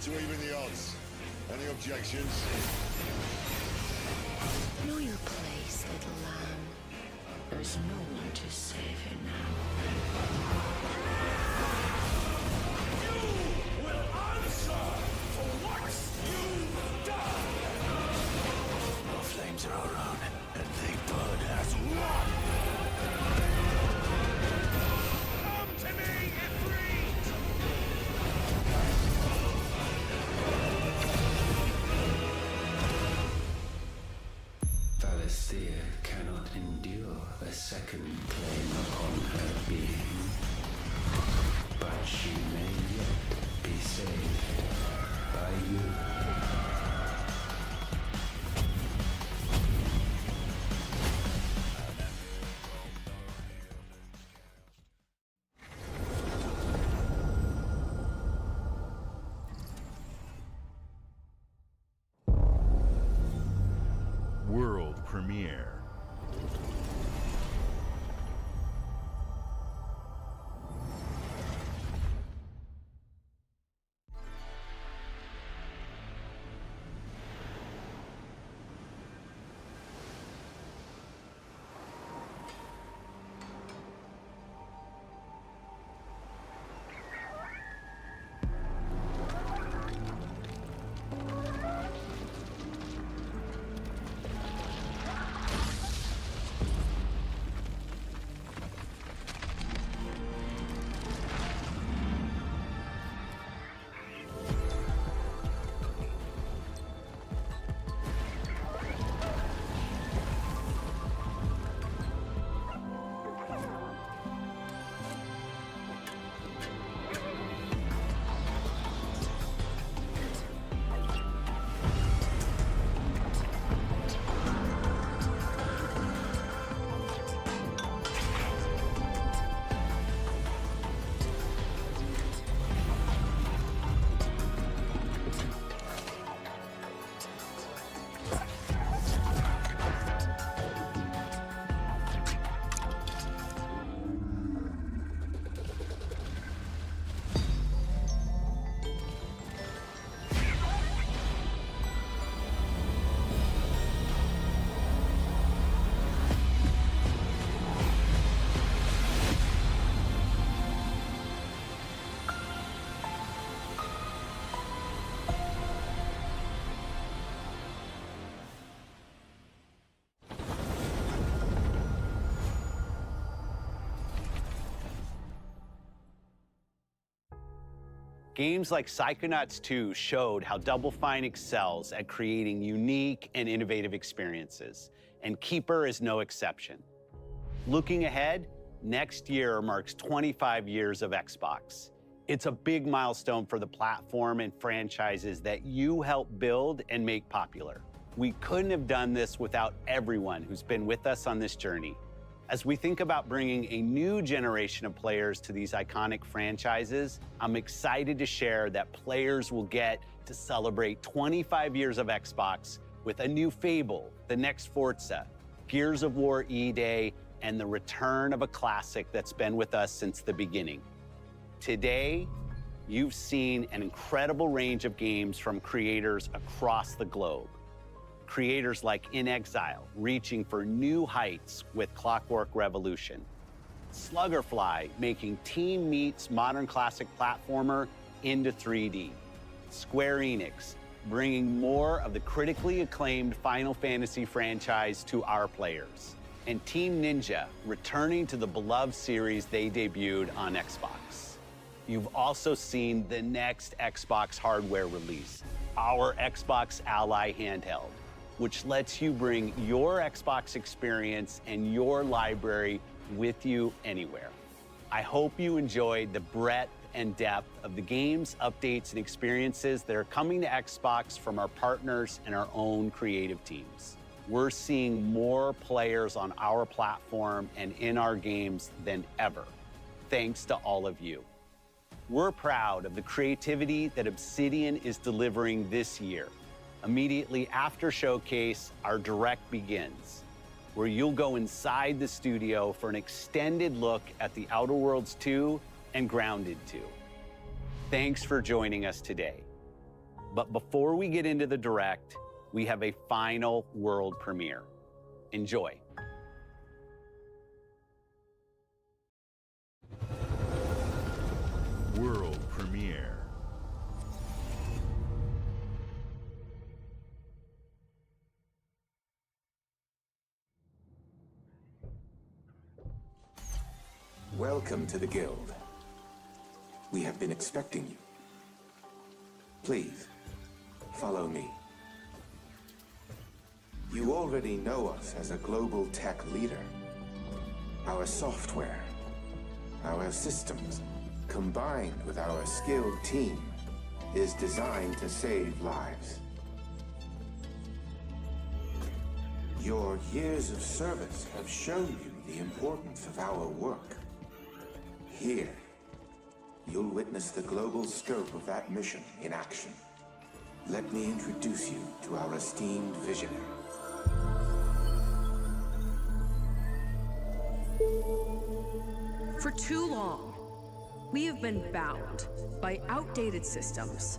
S9: To even the odds. Any objections?
S25: Know your place, little lamb. There's no one to save you now.
S9: You will answer for what you've done!
S16: Our flames are our own, and they burn as one!
S9: Come to me, Ifrit!
S16: Valisthea cannot endure a second claim upon her being.
S3: Games like Psychonauts 2 showed how Double Fine excels at creating unique and innovative experiences, and Keeper is no exception. Looking ahead, next year marks 25 years of Xbox. It's a big milestone for the platform and franchises that you helped build and make popular. We couldn't have done this without everyone who's been with us on this journey. As we think about bringing a new generation of players to these iconic franchises, I'm excited to share that players will get to celebrate 25 years of Xbox with a new Fable, the next Forza, Gears of War E-Day, and the return of a classic that's been with us since the beginning. Today, you've seen an incredible range of games from creators across the globe. Creators like In Exile, reaching for new heights with Clockwork Revolution. Sluggerfly, making Team Meat's modern classic platformer into 3D. Square Enix, bringing more of the critically acclaimed Final Fantasy franchise to our players. And Team Ninja, returning to the beloved series they debuted on Xbox. You've also seen the next Xbox hardware release, our Xbox Ally handheld, which lets you bring your Xbox experience and your library with you anywhere. I hope you enjoyed the breadth and depth of the games, updates, and experiences that are coming to Xbox from our partners and our own creative teams. We're seeing more players on our platform and in our games than ever, thanks to all of you. We're proud of the creativity that Obsidian is delivering this year. Immediately after Showcase, our Direct begins, where you'll go inside the studio for an extended look at The Outer Worlds 2 and Grounded 2. Thanks for joining us today. But before we get into the Direct, we have a final world premiere. Enjoy.
S12: World premiere.
S16: Welcome to the Guild. We have been expecting you. Please, follow me. You already know us as a global tech leader. Our software, our systems, combined with our skilled team, is designed to save lives. Your years of service have shown you the importance of our work. Here, you'll witness the global scope of that mission in action. Let me introduce you to our esteemed visionary.
S14: For too long, we have been bound by outdated systems,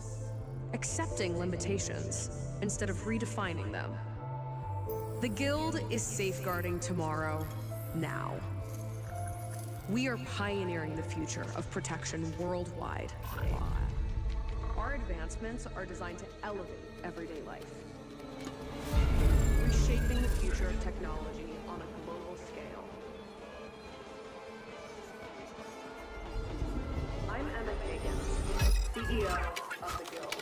S14: accepting limitations instead of redefining them. The Guild is safeguarding tomorrow, now. We are pioneering the future of protection worldwide. Our advancements are designed to elevate everyday life, reshaping the future of technology on a global scale. I'm Emma Kagan, CEO of the Guild.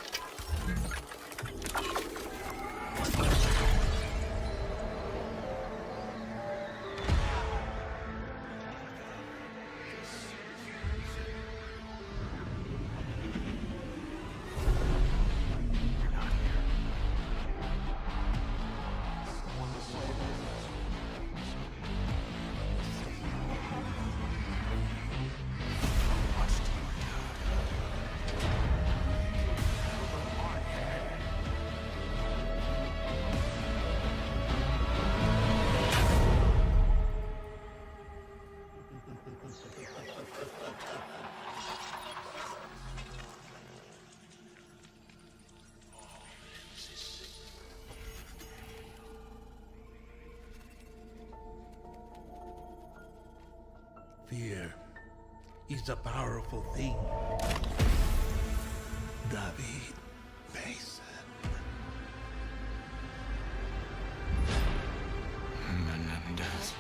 S9: Fear is a powerful thing. David Mason. Menendez.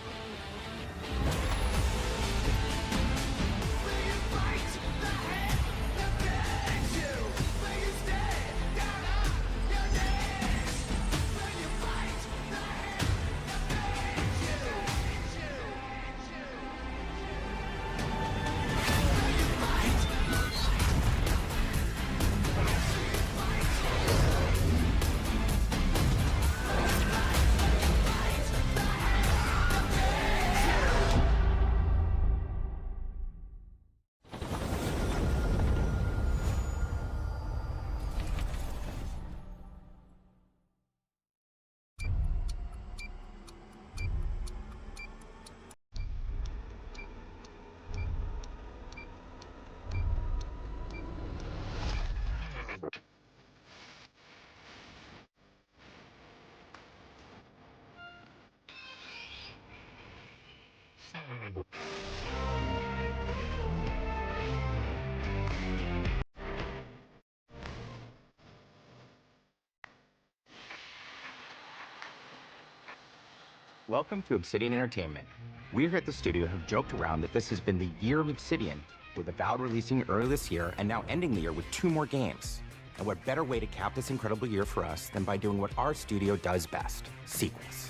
S8: Welcome to Obsidian Entertainment. We here at the studio have joked around that this has been the year of Obsidian, with Avowed releasing early this year and now ending the year with 2 more games. And what better way to cap this incredible year for us than by doing what our studio does best, sequels.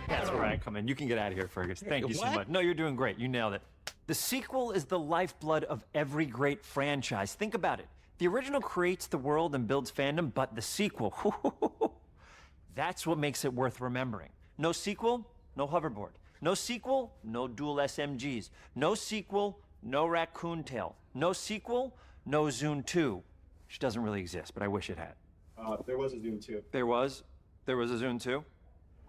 S18: That's where I come in. You can get out of here, Fergus. Thank you so
S8: What?
S18: much. No, you're doing great. You nailed it. The sequel is the lifeblood of every great franchise. Think about it. The original creates the world and builds fandom, but the sequel, that's what makes it worth remembering. No sequel, no hoverboard. No sequel, no dual SMGs. No sequel, no raccoon tail. No sequel, no Zune 2. Which doesn't really exist, but I wish it had.
S19: There was a Zune 2.
S18: There was? There was a Zune 2?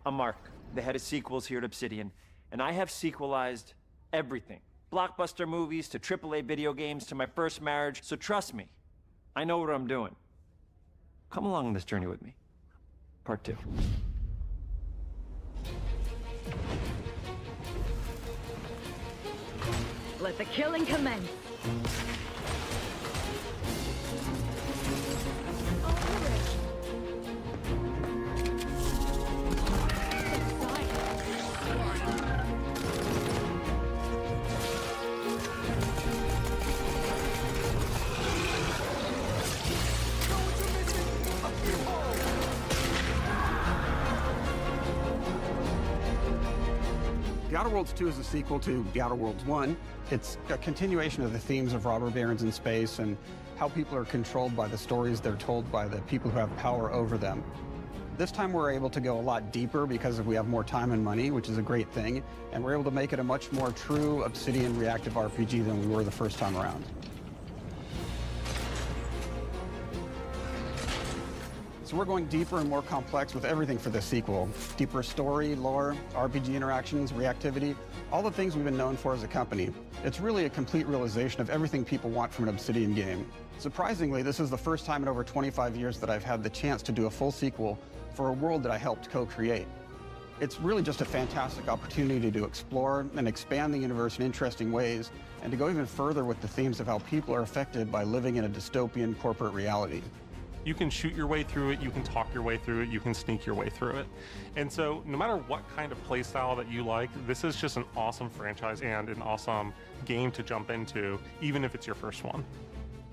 S18: I'm Mark, the head of sequels here at Obsidian, and I have sequelized everything. Blockbuster movies to AAA video games to my first marriage, so trust me, I know what I'm doing. Come along on this journey with me. Part 2.
S20: Let the killing commence.
S21: The Outer Worlds 2 is a sequel to The Outer Worlds 1. It's a continuation of the themes of robber barons in space and how people are controlled by the stories they're told by the people who have power over them. This time we're able to go a lot deeper because we have more time and money, which is a great thing, and we're able to make it a much more true Obsidian reactive RPG than we were the first time around. So we're going deeper and more complex with everything for this sequel. Deeper story, lore, RPG interactions, reactivity, all the things we've been known for as a company. It's really a complete realization of everything people want from an Obsidian game. Surprisingly, this is the first time in over 25 years that I've had the chance to do a full sequel for a world that I helped co-create. It's really just a fantastic opportunity to explore and expand the universe in interesting ways, and to go even further with the themes of how people are affected by living in a dystopian corporate reality.
S22: You can shoot your way through it, you can talk your way through it, you can sneak your way through it. And so no matter what kind of play style that you like, this is just an awesome franchise and an awesome game to jump into, even if it's your first one.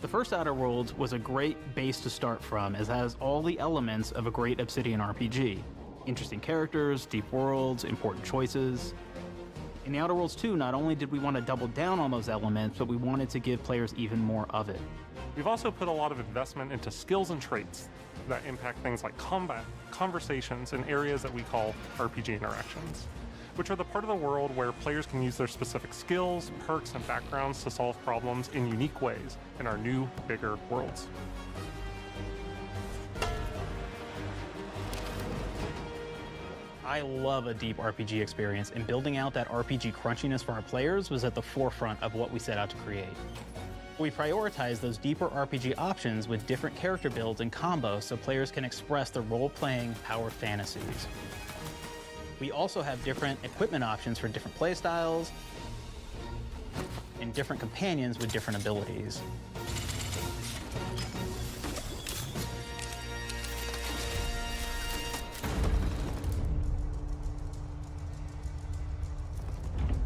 S26: The first Outer Worlds was a great base to start from, as it has all the elements of a great Obsidian RPG. Interesting characters, deep worlds, important choices. In the Outer Worlds 2, not only did we want to double down on those elements, but we wanted to give players even more of it.
S22: We've also put a lot of investment into skills and traits that impact things like combat, conversations, and areas that we call RPG interactions, which are the part of the world where players can use their specific skills, perks, and backgrounds to solve problems in unique ways in our new, bigger worlds.
S26: I love a deep RPG experience, and building out that RPG crunchiness for our players was at the forefront of what we set out to create. We prioritize those deeper RPG options with different character builds and combos so players can express their role-playing power fantasies. We also have different equipment options for different playstyles and different companions with different abilities.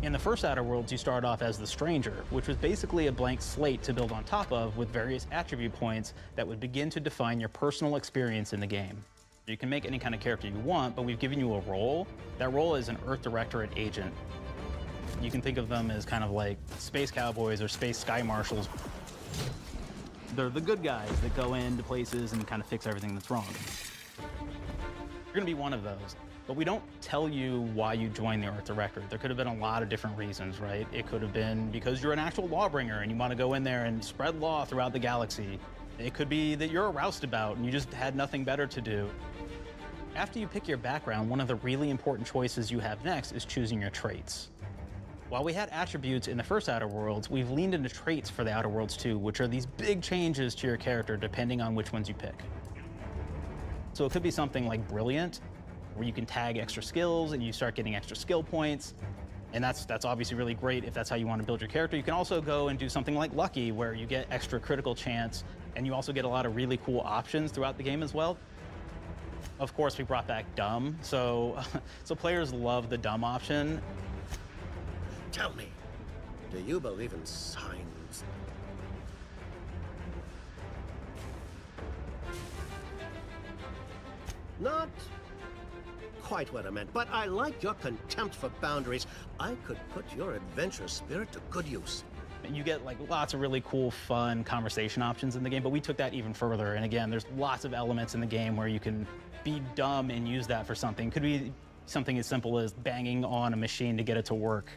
S26: In the first Outer Worlds, you start off as the Stranger, which was basically a blank slate to build on top of with various attribute points that would begin to define your personal experience in the game. You can make any kind of character you want, but we've given you a role. That role is an Earth Directorate agent. You can think of them as kind of like space cowboys or space sky marshals. They're the good guys that go into places and kind of fix everything that's wrong. You're gonna be one of those. But we don't tell you why you joined the Earth Directorate. There could have been a lot of different reasons, right? It could have been because you're an actual lawbringer and you want to go in there and spread law throughout the galaxy. It could be that you're a roustabout and you just had nothing better to do. After you pick your background, one of the really important choices you have next is choosing your traits. While we had attributes in the first Outer Worlds, we've leaned into traits for the Outer Worlds 2, which are these big changes to your character depending on which ones you pick. So it could be something like Brilliant, where you can tag extra skills and you start getting extra skill points. And that's obviously really great if that's how you want to build your character. You can also go and do something like Lucky, where you get extra critical chance, and you also get a lot of really cool options throughout the game as well. Of course, we brought back Dumb, so players love the Dumb option.
S5: Tell me, do you believe in signs? Not quite what I meant, but I like your contempt for boundaries. I could put your adventure spirit to good use.
S26: You get like lots of really cool, fun conversation options in the game, but we took that even further. And again, there's lots of elements in the game where you can be dumb and use that for something. It could be something as simple as banging on a machine to get it to work.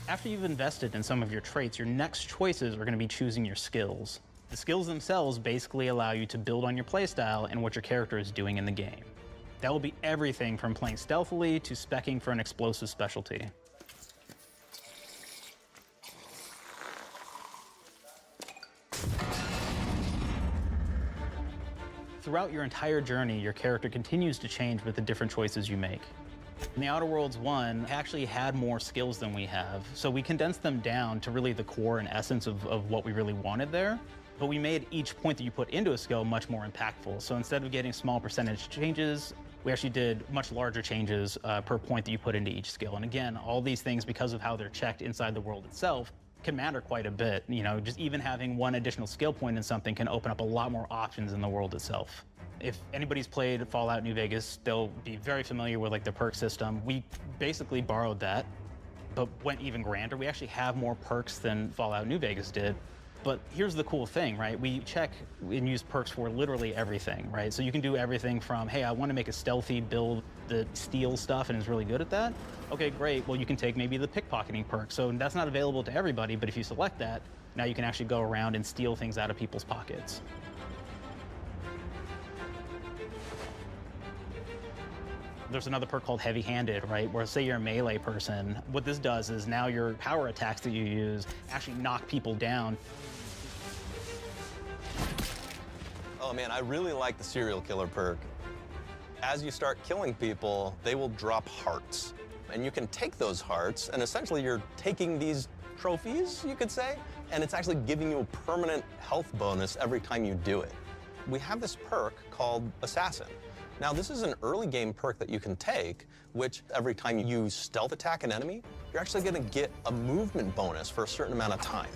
S26: After you've invested in some of your traits, your next choices are going to be choosing your skills. The skills themselves basically allow you to build on your playstyle and what your character is doing in the game. That will be everything from playing stealthily to speccing for an explosive specialty. Throughout your entire journey, your character continues to change with the different choices you make. In the Outer Worlds 1, it actually had more skills than we have, so we condensed them down to really the core and essence of what we really wanted there. But we made each point that you put into a skill much more impactful. So instead of getting small percentage changes, we actually did much larger changes per point that you put into each skill. And again, all these things, because of how they're checked inside the world itself, can matter quite a bit. You know, just even having one additional skill point in something can open up a lot more options in the world itself. If anybody's played Fallout New Vegas, they'll be very familiar with like the perk system. We basically borrowed that, but went even grander. We actually have more perks than Fallout New Vegas did. But here's the cool thing, right? We check and use perks for literally everything, right? So you can do everything from, hey, I want to make a stealthy build that steals stuff and is really good at that. Okay, great. Well, you can take maybe the pickpocketing perk. So that's not available to everybody, but if you select that, now you can actually go around and steal things out of people's pockets. There's another perk called heavy-handed, right? Where say you're a melee person, what this does is now your power attacks that you use actually knock people down.
S7: Oh man, I really like the serial killer perk. As you start killing people, they will drop hearts. And you can take those hearts, and essentially you're taking these trophies, you could say, and it's actually giving you a permanent health bonus every time you do it. We have this perk called Assassin. Now, this is an early game perk that you can take, which every time you stealth attack an enemy, you're actually going to get a movement bonus for a certain amount of time.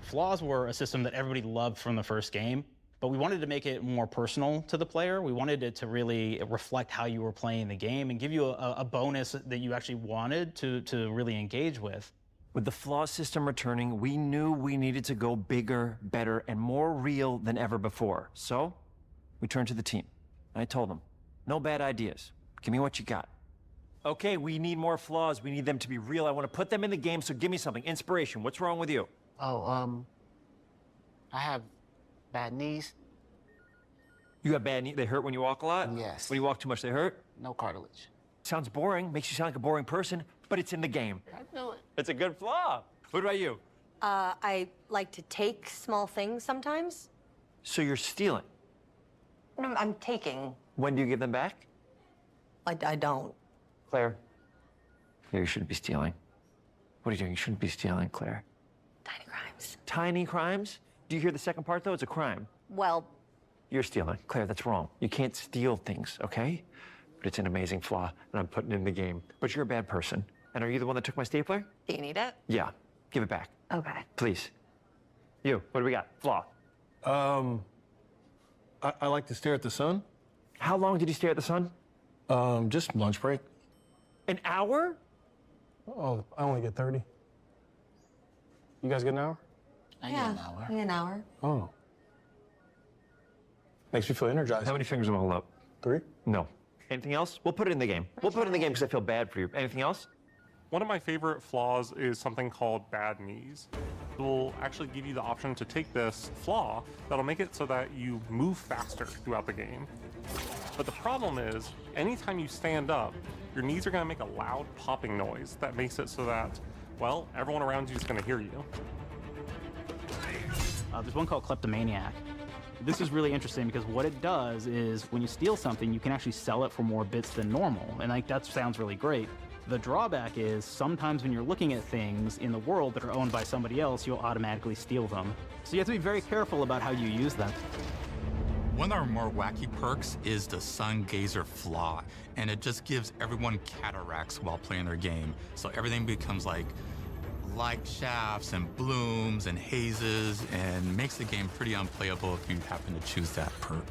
S26: Flaws were a system that everybody loved from the first game, but we wanted to make it more personal to the player. We wanted it to really reflect how you were playing the game and give you a bonus that you actually wanted to really engage with.
S18: With the flaw system returning, we knew we needed to go bigger, better, and more real than ever before. So, we turned to the team. I told them, no bad ideas. Give me what you got. Okay, we need more flaws. We need them to be real. I want to put them in the game, so give me something. Inspiration. What's wrong with you?
S10: Oh, I have bad knees.
S18: You got bad knees? They hurt when you walk a lot?
S10: Yes.
S18: When you walk too much, they hurt?
S10: No cartilage.
S18: Sounds boring. Makes you sound like a boring person, but it's in the game.
S10: I know it.
S18: It's a good flaw. What about you?
S11: I like to take small things sometimes.
S18: So you're stealing?
S11: No, I'm taking.
S18: When do you give them back?
S11: I don't.
S18: Claire. Claire, you shouldn't be stealing. What are you doing? You shouldn't be stealing, Claire.
S11: Tiny crimes.
S18: Tiny crimes? Do you hear the second part, though? It's a crime.
S11: Well,
S18: You're stealing. Claire, that's wrong. You can't steal things, okay? But it's an amazing flaw, and I'm putting it in the game. But you're a bad person. And are you the one that took my stapler?
S11: do you need it?
S18: Yeah. Give it back.
S11: Okay.
S18: Please. You, what do we got? Flaw.
S13: I like to stare at the sun.
S18: How long did you stare at the sun?
S13: Just lunch break.
S18: An hour?
S13: Oh, I only get 30. You guys get an hour?
S11: I get an hour. An hour.
S13: Oh. Makes me feel energized.
S18: How many fingers will I hold up?
S13: 3?
S18: No. Anything else? We'll put it in the game. We'll put it in the game because I feel bad for you. Anything else?
S22: One of my favorite flaws is something called bad knees. It will actually give you the option to take this flaw that'll make it so that you move faster throughout the game. But the problem is, anytime you stand up, your knees are going to make a loud popping noise that makes it so that, well, everyone around you is going to hear you.
S26: There's one called Kleptomaniac. This is really interesting because what it does is when you steal something, you can actually sell it for more bits than normal. And like that sounds really great. The drawback is sometimes when you're looking at things in the world that are owned by somebody else, you'll automatically steal them. So you have to be very careful about how you use them.
S1: One of our more wacky perks is the Sun Gazer Flaw, and it just gives everyone cataracts while playing their game. So everything becomes like light shafts and blooms and hazes, and makes the game pretty unplayable if you happen to choose that perk.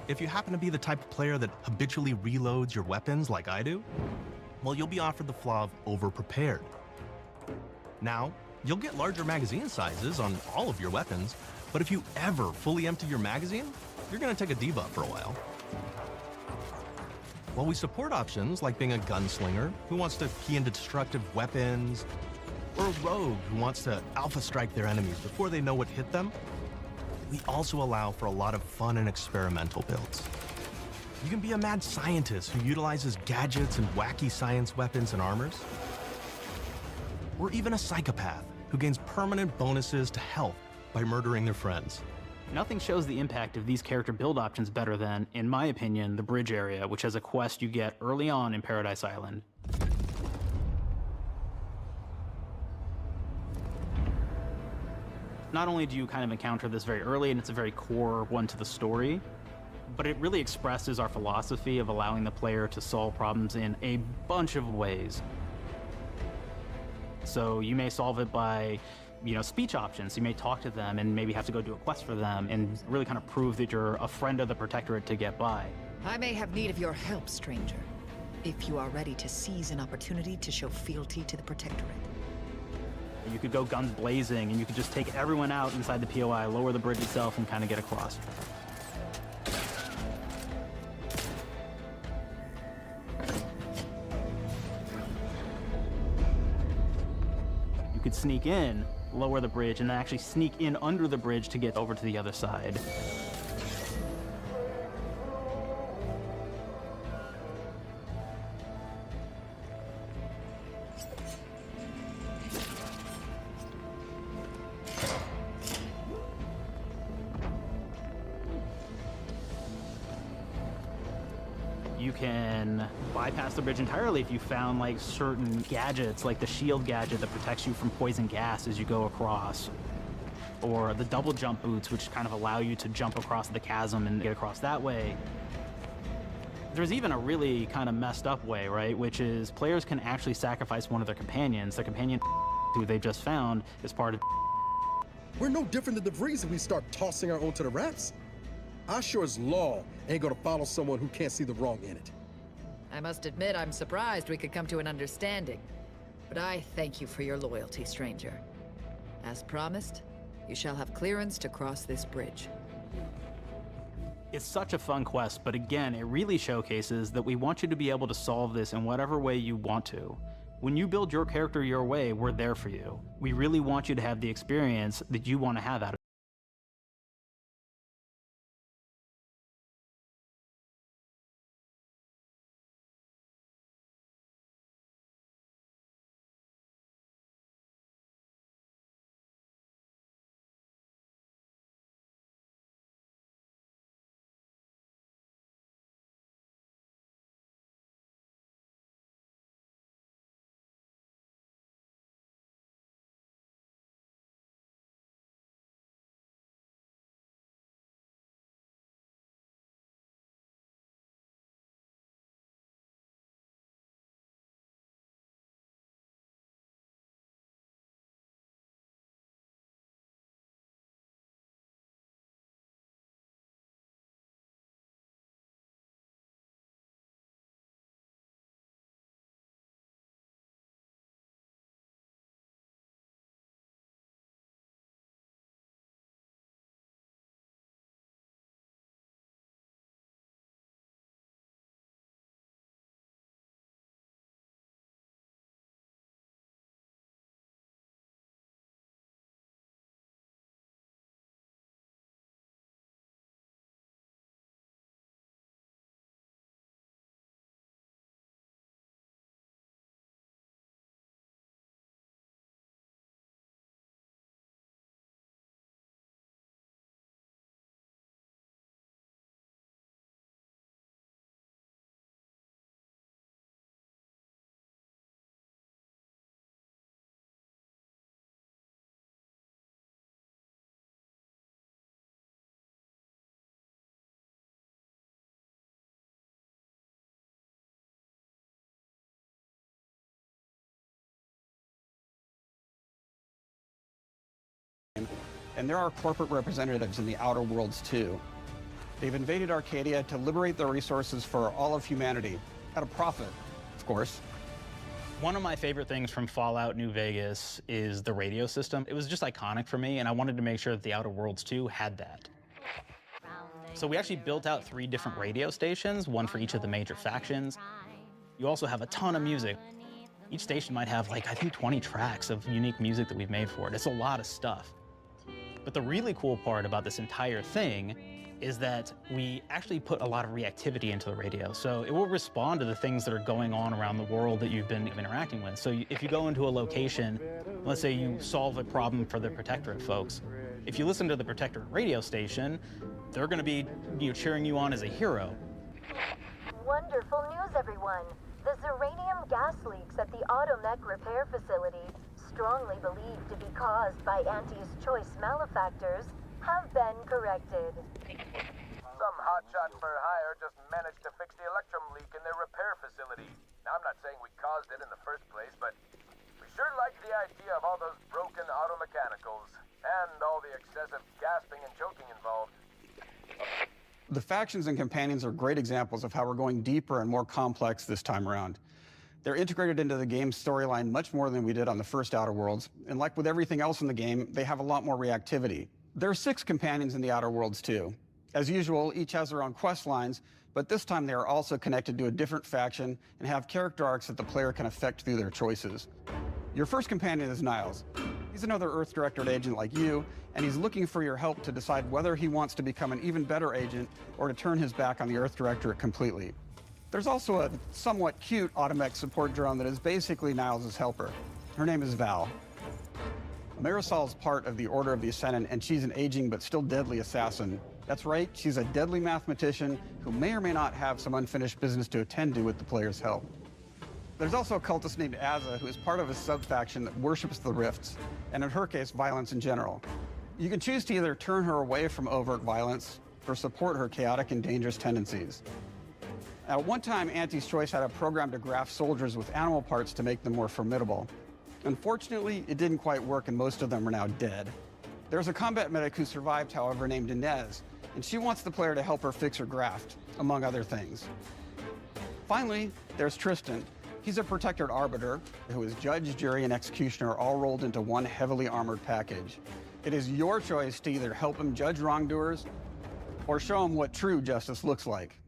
S4: If you happen to be the type of player that habitually reloads your weapons like I do, well, you'll be offered the flaw of over-prepared. Now, you'll get larger magazine sizes on all of your weapons, but if you ever fully empty your magazine, you're gonna take a debuff for a while. While we support options like being a gunslinger who wants to key into destructive weapons, or a rogue who wants to alpha strike their enemies before they know what hit them, we also allow for a lot of fun and experimental builds. You can be a mad scientist who utilizes gadgets and wacky science weapons and armors, or even a psychopath who gains permanent bonuses to health by murdering their friends.
S26: Nothing shows the impact of these character build options better than, in my opinion, the bridge area, which has a quest you get early on in Paradise Island. Not only do you kind of encounter this very early, and it's a very core one to the story, but it really expresses our philosophy of allowing the player to solve problems in a bunch of ways. So you may solve it by, speech options. You may talk to them and maybe have to go do a quest for them and really kind of prove that you're a friend of the Protectorate to get by.
S6: I may have need of your help, stranger, if you are ready to seize an opportunity to show fealty to the Protectorate.
S26: You could go guns blazing, and you could just take everyone out inside the POI, lower the bridge itself, and kind of get across. You could sneak in, lower the bridge, and then actually sneak in under the bridge to get over to the other side. You can bypass the bridge entirely if you found like certain gadgets, like the shield gadget that protects you from poison gas as you go across, or the double jump boots, which kind of allow you to jump across the chasm and get across that way. There's even a really kind of messed up way, right? Which is players can actually sacrifice one of their companions. Their companion who they just found is part of.
S15: We're no different than the Breeze if we start tossing our own to the Raps. I sure as law ain't gonna follow someone who can't see the wrong in it.
S17: I must admit I'm surprised we could come to an understanding. But I thank you for your loyalty, stranger. As promised, you shall have clearance to cross this bridge.
S26: It's such a fun quest, but again, it really showcases that we want you to be able to solve this in whatever way you want to. When you build your character your way, we're there for you. We really want you to have the experience that you want to have out of it.
S21: and there are corporate representatives in the Outer Worlds too. They've invaded Arcadia to liberate the resources for all of humanity, at a profit, of course.
S26: One of my favorite things from Fallout New Vegas is the radio system. It was just iconic for me, and I wanted to make sure that the Outer Worlds 2 had that. So we actually built out 3 different radio stations, one for each of the major factions. You also have a ton of music. Each station might have, like, I think 20 tracks of unique music that we've made for it. It's a lot of stuff. But the really cool part about this entire thing is that we actually put a lot of reactivity into the radio. So it will respond to the things that are going on around the world that you've been interacting with. So if you go into a location, let's say you solve a problem for the Protectorate folks, if you listen to the Protectorate radio station, they're gonna be cheering you on as a hero.
S2: Wonderful news, everyone. The Zeranium gas leaks at the Automech repair facility, strongly believed to be caused by Auntie's choice malefactors, have been corrected.
S3: Some hotshot for hire just managed to fix the electrum leak in their repair facility. Now, I'm not saying we caused it in the first place, but we sure like the idea of all those broken automechanicals and all the excessive gasping and choking involved.
S21: The factions and companions are great examples of how we're going deeper and more complex this time around. They're integrated into the game's storyline much more than we did on the first Outer Worlds, and like with everything else in the game, they have a lot more reactivity. There are 6 companions in the Outer Worlds too. As usual, each has their own quest lines, but this time they are also connected to a different faction and have character arcs that the player can affect through their choices. Your first companion is Niles. He's another Earth Directorate agent like you, and he's looking for your help to decide whether he wants to become an even better agent or to turn his back on the Earth Directorate completely. There's also a somewhat cute Automech support drone that is basically Niles' helper. Her name is Val. Marisol's part of the Order of the Ascendant, and she's an aging but still deadly assassin. That's right, she's a deadly mathematician who may or may not have some unfinished business to attend to with the player's help. There's also a cultist named Azza, who is part of a sub-faction that worships the rifts, and in her case, violence in general. You can choose to either turn her away from overt violence or support her chaotic and dangerous tendencies. At one time, Auntie's Choice had a program to graft soldiers with animal parts to make them more formidable. Unfortunately, it didn't quite work, and most of them are now dead. There's a combat medic who survived, however, named Inez, and she wants the player to help her fix her graft, among other things. Finally, there's Tristan. He's a protected arbiter who is judge, jury, and executioner all rolled into one heavily armored package. It is your choice to either help him judge wrongdoers or show him what true justice looks like.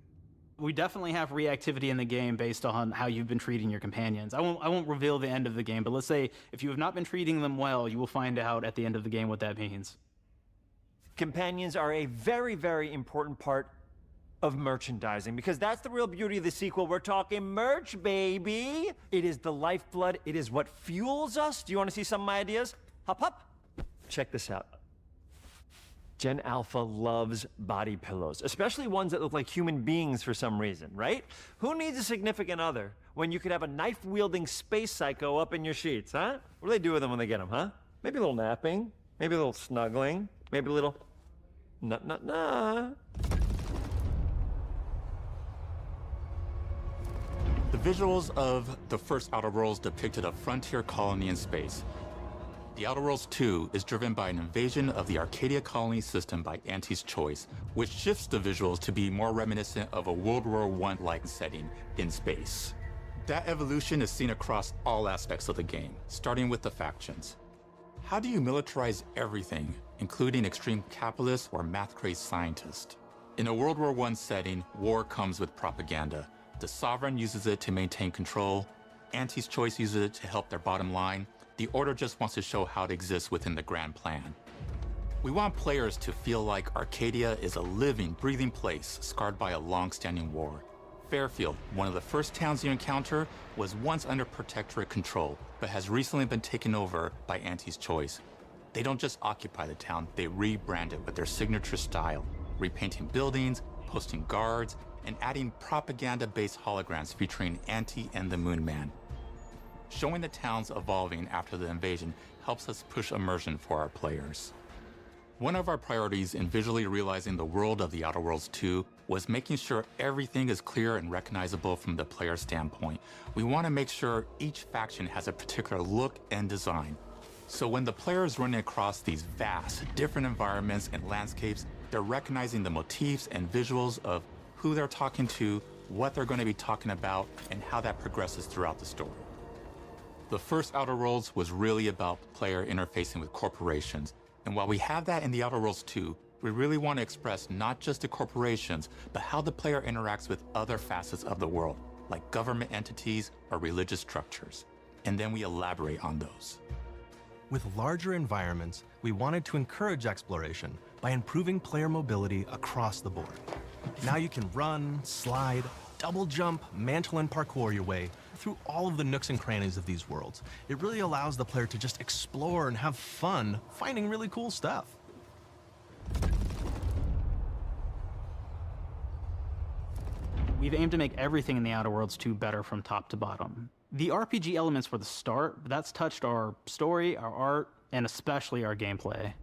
S26: We definitely have reactivity in the game based on how you've been treating your companions. I won't reveal the end of the game, but let's say if you have not been treating them well, you will find out at the end of the game what that means.
S18: Companions are a very, very important part of merchandising, because that's the real beauty of the sequel. We're talking merch, baby. It is the lifeblood. It is what fuels us. Do you want to see some of my ideas? Hop, hop. Check this out. Gen Alpha loves body pillows, especially ones that look like human beings for some reason, right? Who needs a significant other when you could have a knife-wielding space psycho up in your sheets, huh? What do they do with them when they get them, huh? Maybe a little napping, maybe a little snuggling, maybe a little nut.
S1: The visuals of the first Outer Worlds depicted a frontier colony in space. The Outer Worlds 2 is driven by an invasion of the Arcadia colony system by Auntie's Choice, which shifts the visuals to be more reminiscent of a World War I-like setting in space. That evolution is seen across all aspects of the game, starting with the factions. How do you militarize everything, including extreme capitalists or math-crazed scientists? In a World War I setting, war comes with propaganda. The Sovereign uses it to maintain control, Auntie's Choice uses it to help their bottom line. The Order just wants to show how it exists within the grand plan. We want players to feel like Arcadia is a living, breathing place scarred by a long-standing war. Fairfield, one of the first towns you encounter, was once under Protectorate control, but has recently been taken over by Auntie's Choice. They don't just occupy the town, they rebrand it with their signature style, repainting buildings, posting guards, and adding propaganda-based holograms featuring Auntie and the Moon Man. Showing the towns evolving after the invasion helps us push immersion for our players. One of our priorities in visually realizing the world of the Outer Worlds 2 was making sure everything is clear and recognizable from the player standpoint. We want to make sure each faction has a particular look and design. So when the player is running across these vast, different environments and landscapes, they're recognizing the motifs and visuals of who they're talking to, what they're going to be talking about, and how that progresses throughout the story. The first Outer Worlds was really about the player interfacing with corporations. And while we have that in the Outer Worlds 2, we really want to express not just the corporations, but how the player interacts with other facets of the world, like government entities or religious structures. And then we elaborate on those.
S4: With larger environments, we wanted to encourage exploration by improving player mobility across the board. Now you can run, slide, double jump, mantle, and parkour your way through all of the nooks and crannies of these worlds. It really allows the player to just explore and have fun finding really cool stuff.
S26: We've aimed to make everything in the Outer Worlds 2 better from top to bottom. The RPG elements were the start, but that's touched our story, our art, and especially our gameplay.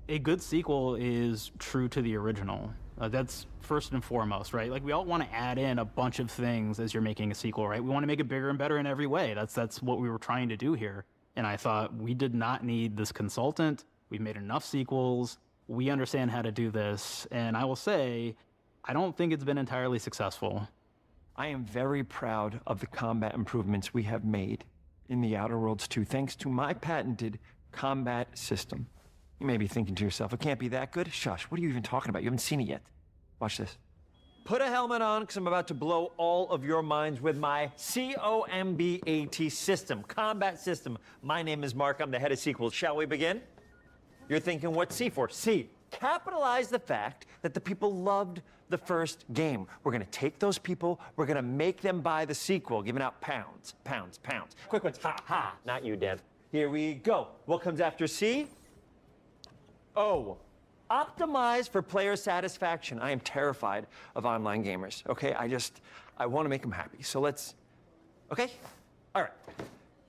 S26: A good sequel is true to the original. That's first and foremost, right? Like, we all want to add in a bunch of things as you're making a sequel, right? We want to make it bigger and better in every way. That's what we were trying to do here. And I thought, we did not need this consultant. We've made enough sequels. We understand how to do this. And I will say, I don't think it's been entirely successful.
S18: I am very proud of the combat improvements we have made in the Outer Worlds 2, thanks to my patented combat system. You may be thinking to yourself, it can't be that good? Shush, what are you even talking about? You haven't seen it yet. Watch this. Put a helmet on, because I'm about to blow all of your minds with my COMBAT system, combat system. My name is Mark, I'm the head of sequels. Shall we begin? You're thinking, what's C for? C, capitalize the fact that the people loved the first game. We're gonna take those people, we're gonna make them buy the sequel, giving out pounds, pounds, pounds. Quick ones, ha, ha, not you, Dev. Here we go. What comes after C? O, optimize for player satisfaction. I am terrified of online gamers, okay? I wanna make them happy, so let's, okay? All right.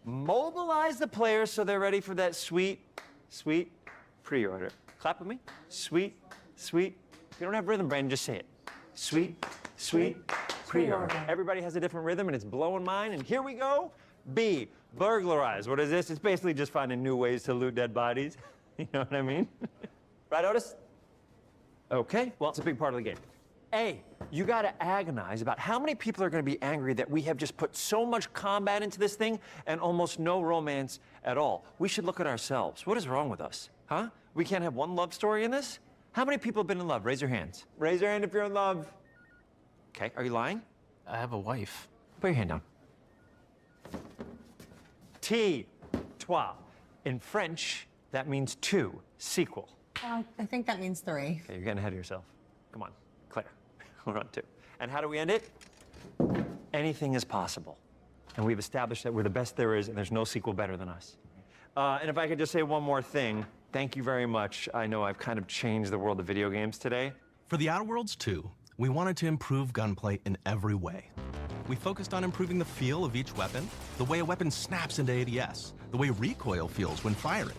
S18: Mobilize the players so they're ready for that sweet, sweet pre-order. Clap with me. Sweet, sweet. If you don't have rhythm, Brandon, just say it. Sweet, sweet pre-order. Everybody has a different rhythm, and it's blowing mine, and here we go. B, burglarize. What is this? It's basically just finding new ways to loot dead bodies. You know what I mean? Right, Otis? Okay, well, it's a big part of the game. A, you gotta agonize about how many people are gonna be angry that we have just put so much combat into this thing and almost no romance at all. We should look at ourselves. What is wrong with us, huh? We can't have one love story in this? How many people have been in love? Raise your hands. Raise your hand if you're in love. Okay, are you lying?
S26: I have a wife.
S18: Put your hand down. T, toi. In French, that means two, sequel.
S11: I think that means 3.
S18: Okay, you're getting ahead of yourself. Come on, Claire, we're on 2. And how do we end it? Anything is possible. And we've established that we're the best there is, and there's no sequel better than us. And if I could just say one more thing, thank you very much. I know I've kind of changed the world of video games today.
S4: For the Outer Worlds 2, we wanted to improve gunplay in every way. We focused on improving the feel of each weapon, the way a weapon snaps into ADS, the way recoil feels when firing,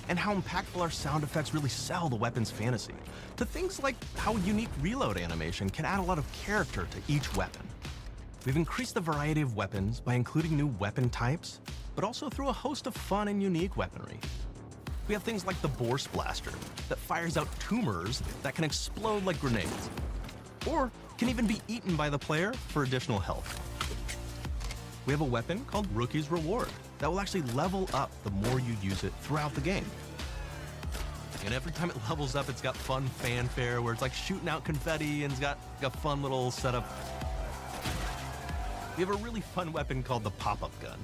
S4: and how impactful our sound effects really sell the weapon's fantasy, to things like how unique reload animation can add a lot of character to each weapon. We've increased the variety of weapons by including new weapon types, but also through a host of fun and unique weaponry. We have things like the Borscht Blaster that fires out tumors that can explode like grenades, or can even be eaten by the player for additional health. We have a weapon called Rookie's Reward that will actually level up the more you use it throughout the game. And every time it levels up, it's got fun fanfare where it's like shooting out confetti and it's got a fun little setup. We have a really fun weapon called the pop-up gun.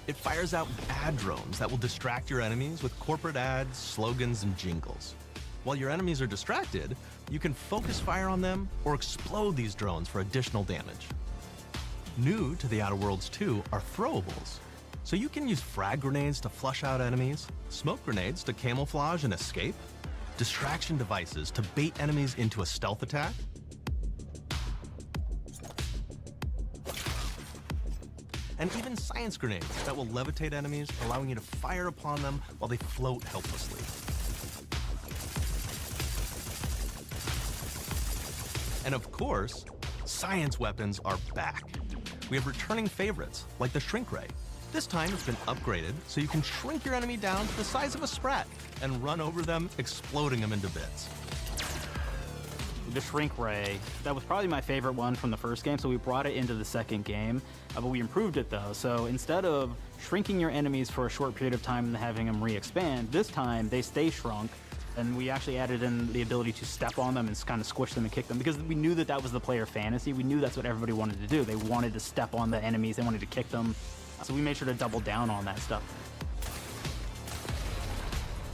S4: It fires out ad drones that will distract your enemies with corporate ads, slogans, and jingles. While your enemies are distracted, you can focus fire on them or explode these drones for additional damage. New to the Outer Worlds 2 are throwables. So you can use frag grenades to flush out enemies, smoke grenades to camouflage and escape, distraction devices to bait enemies into a stealth attack, and even science grenades that will levitate enemies, allowing you to fire upon them while they float helplessly. And of course, science weapons are back. We have returning favorites like the shrink ray, This time it's been upgraded so you can shrink your enemy down to the size of a sprat and run over them, exploding them into bits.
S26: The shrink ray, that was probably my favorite one from the first game, so we brought it into the second game, but we improved it though. So instead of shrinking your enemies for a short period of time and having them re-expand, this time they stay shrunk, and we actually added in the ability to step on them and kind of squish them and kick them, because we knew that that was the player fantasy. We knew that's what everybody wanted to do. They wanted to step on the enemies, they wanted to kick them, so we made sure to double down on that stuff.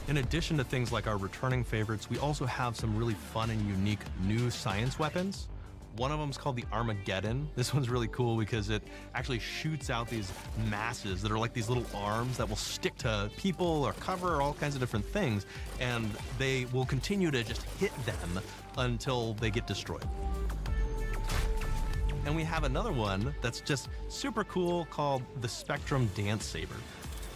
S4: In addition to things like our returning favorites, we also have some really fun and unique new science weapons. One of them is called the Armageddon. This one's really cool because it actually shoots out these masses that are like these little arms that will stick to people or cover or all kinds of different things, and they will continue to just hit them until they get destroyed. And we have another one that's just super cool called the Spectrum Dance Saber.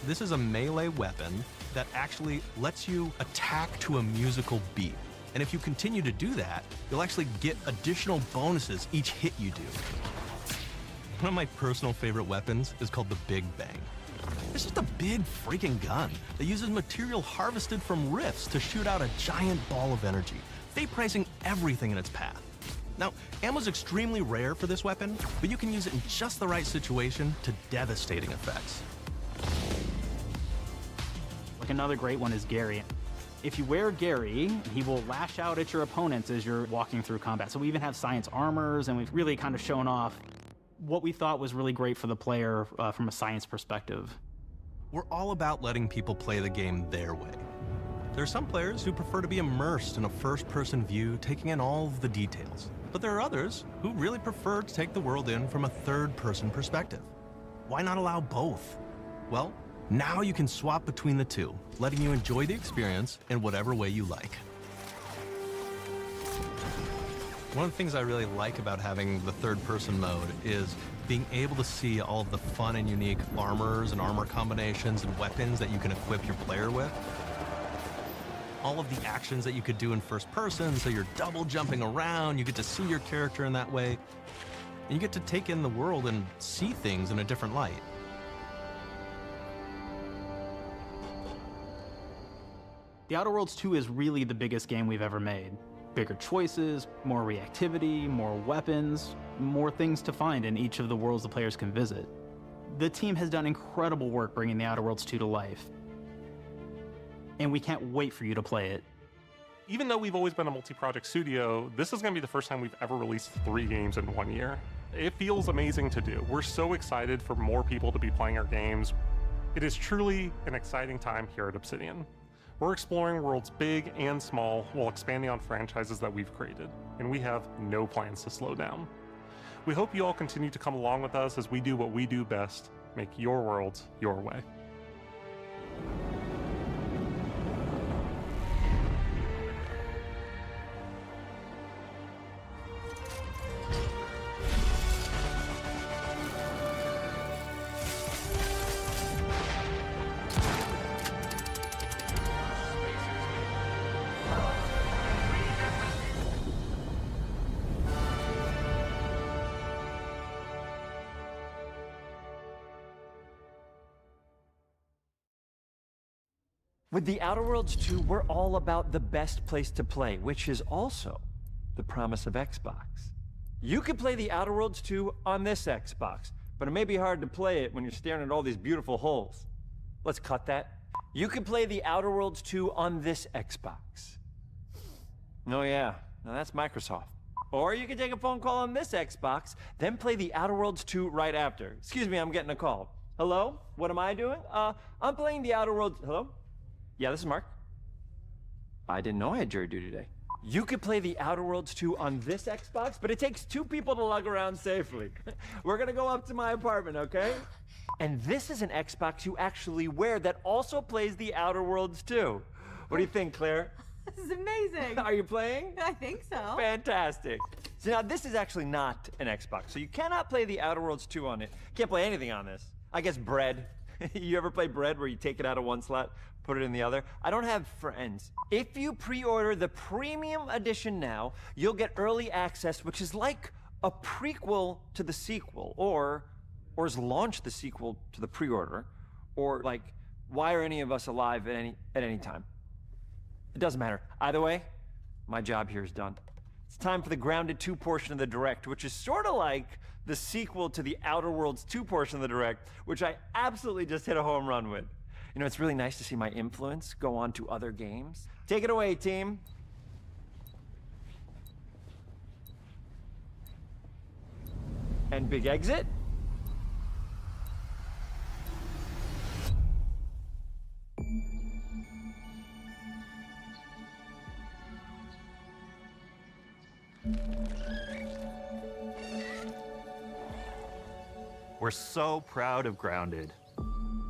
S4: This is a melee weapon that actually lets you attack to a musical beat. And if you continue to do that, you'll actually get additional bonuses each hit you do. One of my personal favorite weapons is called the Big Bang. It's just a big freaking gun that uses material harvested from rifts to shoot out a giant ball of energy, vaporizing everything in its path. Now, ammo's extremely rare for this weapon, but you can use it in just the right situation to devastating effects.
S26: Like another great one is Gary. If you wear Gary, he will lash out at your opponents as you're walking through combat. So we even have science armors, and we've really kind of shown off what we thought was really great for the player from a science perspective.
S4: We're all about letting people play the game their way. There are some players who prefer to be immersed in a first-person view, taking in all of the details. But there are others who really prefer to take the world in from a third-person perspective. Why not allow both? Well, now you can swap between the two, letting you enjoy the experience in whatever way you like. One of the things I really like about having the third-person mode is being able to see all of the fun and unique armors and armor combinations and weapons that you can equip your player with. All of the actions that you could do in first person, so you're double jumping around, you get to see your character in that way, and you get to take in the world and see things in a different light.
S26: The Outer Worlds 2 is really the biggest game we've ever made. Bigger choices, more reactivity, more weapons, more things to find in each of the worlds the players can visit. The team has done incredible work bringing the Outer Worlds 2 to life, and we can't wait for you to play it.
S22: Even though we've always been a multi-project studio, this is going to be the first time we've ever released 3 games in 1 year. It feels amazing to do. We're so excited for more people to be playing our games. It is truly an exciting time here at Obsidian. We're exploring worlds big and small while expanding on franchises that we've created, and we have no plans to slow down. We hope you all continue to come along with us as we do what we do best, make your worlds your way.
S18: With the Outer Worlds 2, we're all about the best place to play, which is also the promise of Xbox. You can play the Outer Worlds 2 on this Xbox, but it may be hard to play it when you're staring at all these beautiful holes. Let's cut that. You can play the Outer Worlds 2 on this Xbox. Oh yeah, now that's Microsoft. Or you can take a phone call on this Xbox, then play the Outer Worlds 2 right after. Excuse me, I'm getting a call. Hello? What am I doing? I'm playing the Outer Worlds. Hello? Yeah, this is Mark. I didn't know I had jury duty today. You could play the Outer Worlds 2 on this Xbox, but it takes 2 people to lug around safely. We're gonna go up to my apartment, okay? And this is an Xbox you actually wear that also plays the Outer Worlds 2. What do you think, Claire?
S12: This is amazing.
S18: Are you playing?
S12: I think so.
S18: Fantastic. So now this is actually not an Xbox, so you cannot play the Outer Worlds 2 on it. Can't play anything on this. I guess Bread. You ever play Bread where you take it out of one slot, put it in the other? I don't have friends. If you pre-order the premium edition now, you'll get early access, which is like a prequel to the sequel, or or has launched the sequel to the pre-order, or like, why are any of us alive at any time? It doesn't matter. Either way, my job here is done. It's time for the Grounded 2 portion of the Direct, which is sort of like the sequel to the Outer Worlds 2 portion of the Direct, which I absolutely just hit a home run with. You know, it's really nice to see my influence go on to other games. Take it away, team. And big exit.
S9: We're so proud of Grounded.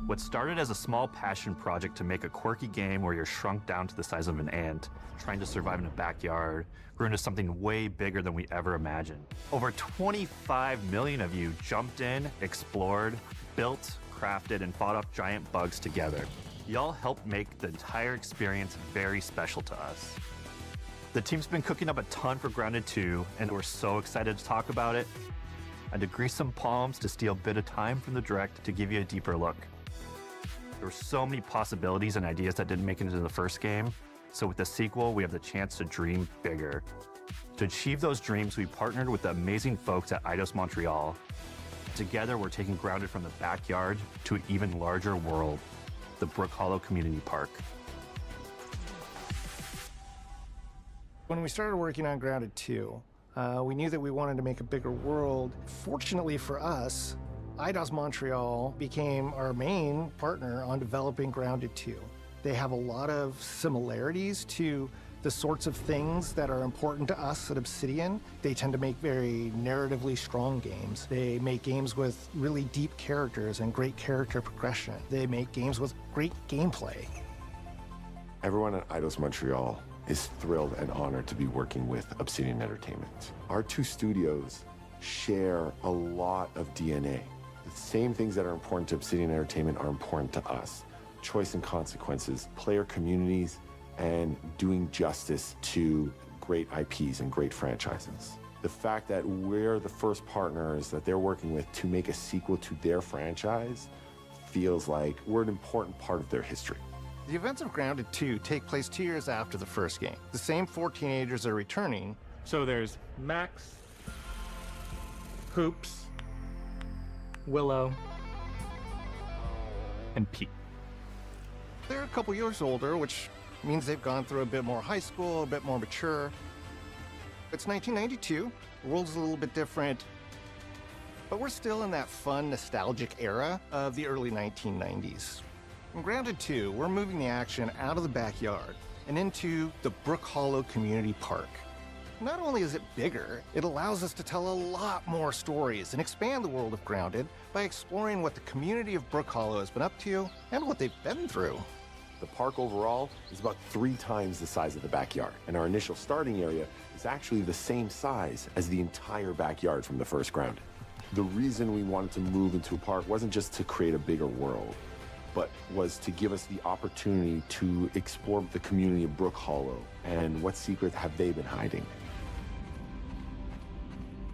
S9: What started as a small passion project to make a quirky game where you're shrunk down to the size of an ant, trying to survive in a backyard, grew into something way bigger than we ever imagined. Over 25 million of you jumped in, explored, built, crafted, and fought off giant bugs together. Y'all helped make the entire experience very special to us. The team's been cooking up a ton for Grounded 2, and we're so excited to talk about it. I had to grease some palms to steal a bit of time from the Direct to give you a deeper look. There were so many possibilities and ideas that didn't make it into the first game, so with the sequel, we have the chance to dream bigger. To achieve those dreams, we partnered with the amazing folks at Eidos Montreal. Together, we're taking Grounded from the backyard to an even larger world, the Brook Hollow Community Park.
S14: When we started working on Grounded 2, we knew that we wanted to make a bigger world. Fortunately for us, Eidos Montreal became our main partner on developing Grounded 2. They have a lot of similarities to the sorts of things that are important to us at Obsidian. They tend to make very narratively strong games. They make games with really deep characters and great character progression. They make games with great gameplay.
S16: Everyone at Eidos Montreal is thrilled and honored to be working with Obsidian Entertainment. Our two studios share a lot of DNA. The same things that are important to Obsidian Entertainment are important to us. Choice and consequences, player communities, and doing justice to great IPs and great franchises. The fact that we're the first partners that they're working with to make a sequel to their franchise feels like we're an important part of their history.
S14: The events of Grounded 2 take place 2 years after the first game. The same 4 teenagers are returning.
S22: So there's Max, Hoops, Willow,
S9: and Pete.
S14: They're a couple years older, which means they've gone through a bit more high school, a bit more mature. It's 1992. The world's a little bit different, but we're still in that fun, nostalgic era of the early 1990s. In Grounded 2, we're moving the action out of the backyard and into the Brook Hollow Community Park. Not only is it bigger, it allows us to tell a lot more stories and expand the world of Grounded by exploring what the community of Brook Hollow has been up to and what they've been through.
S16: The park overall is about 3 times the size of the backyard, and our initial starting area is actually the same size as the entire backyard from the first Grounded. The reason we wanted to move into a park wasn't just to create a bigger world, but was to give us the opportunity to explore the community of Brook Hollow and what secrets have they been hiding.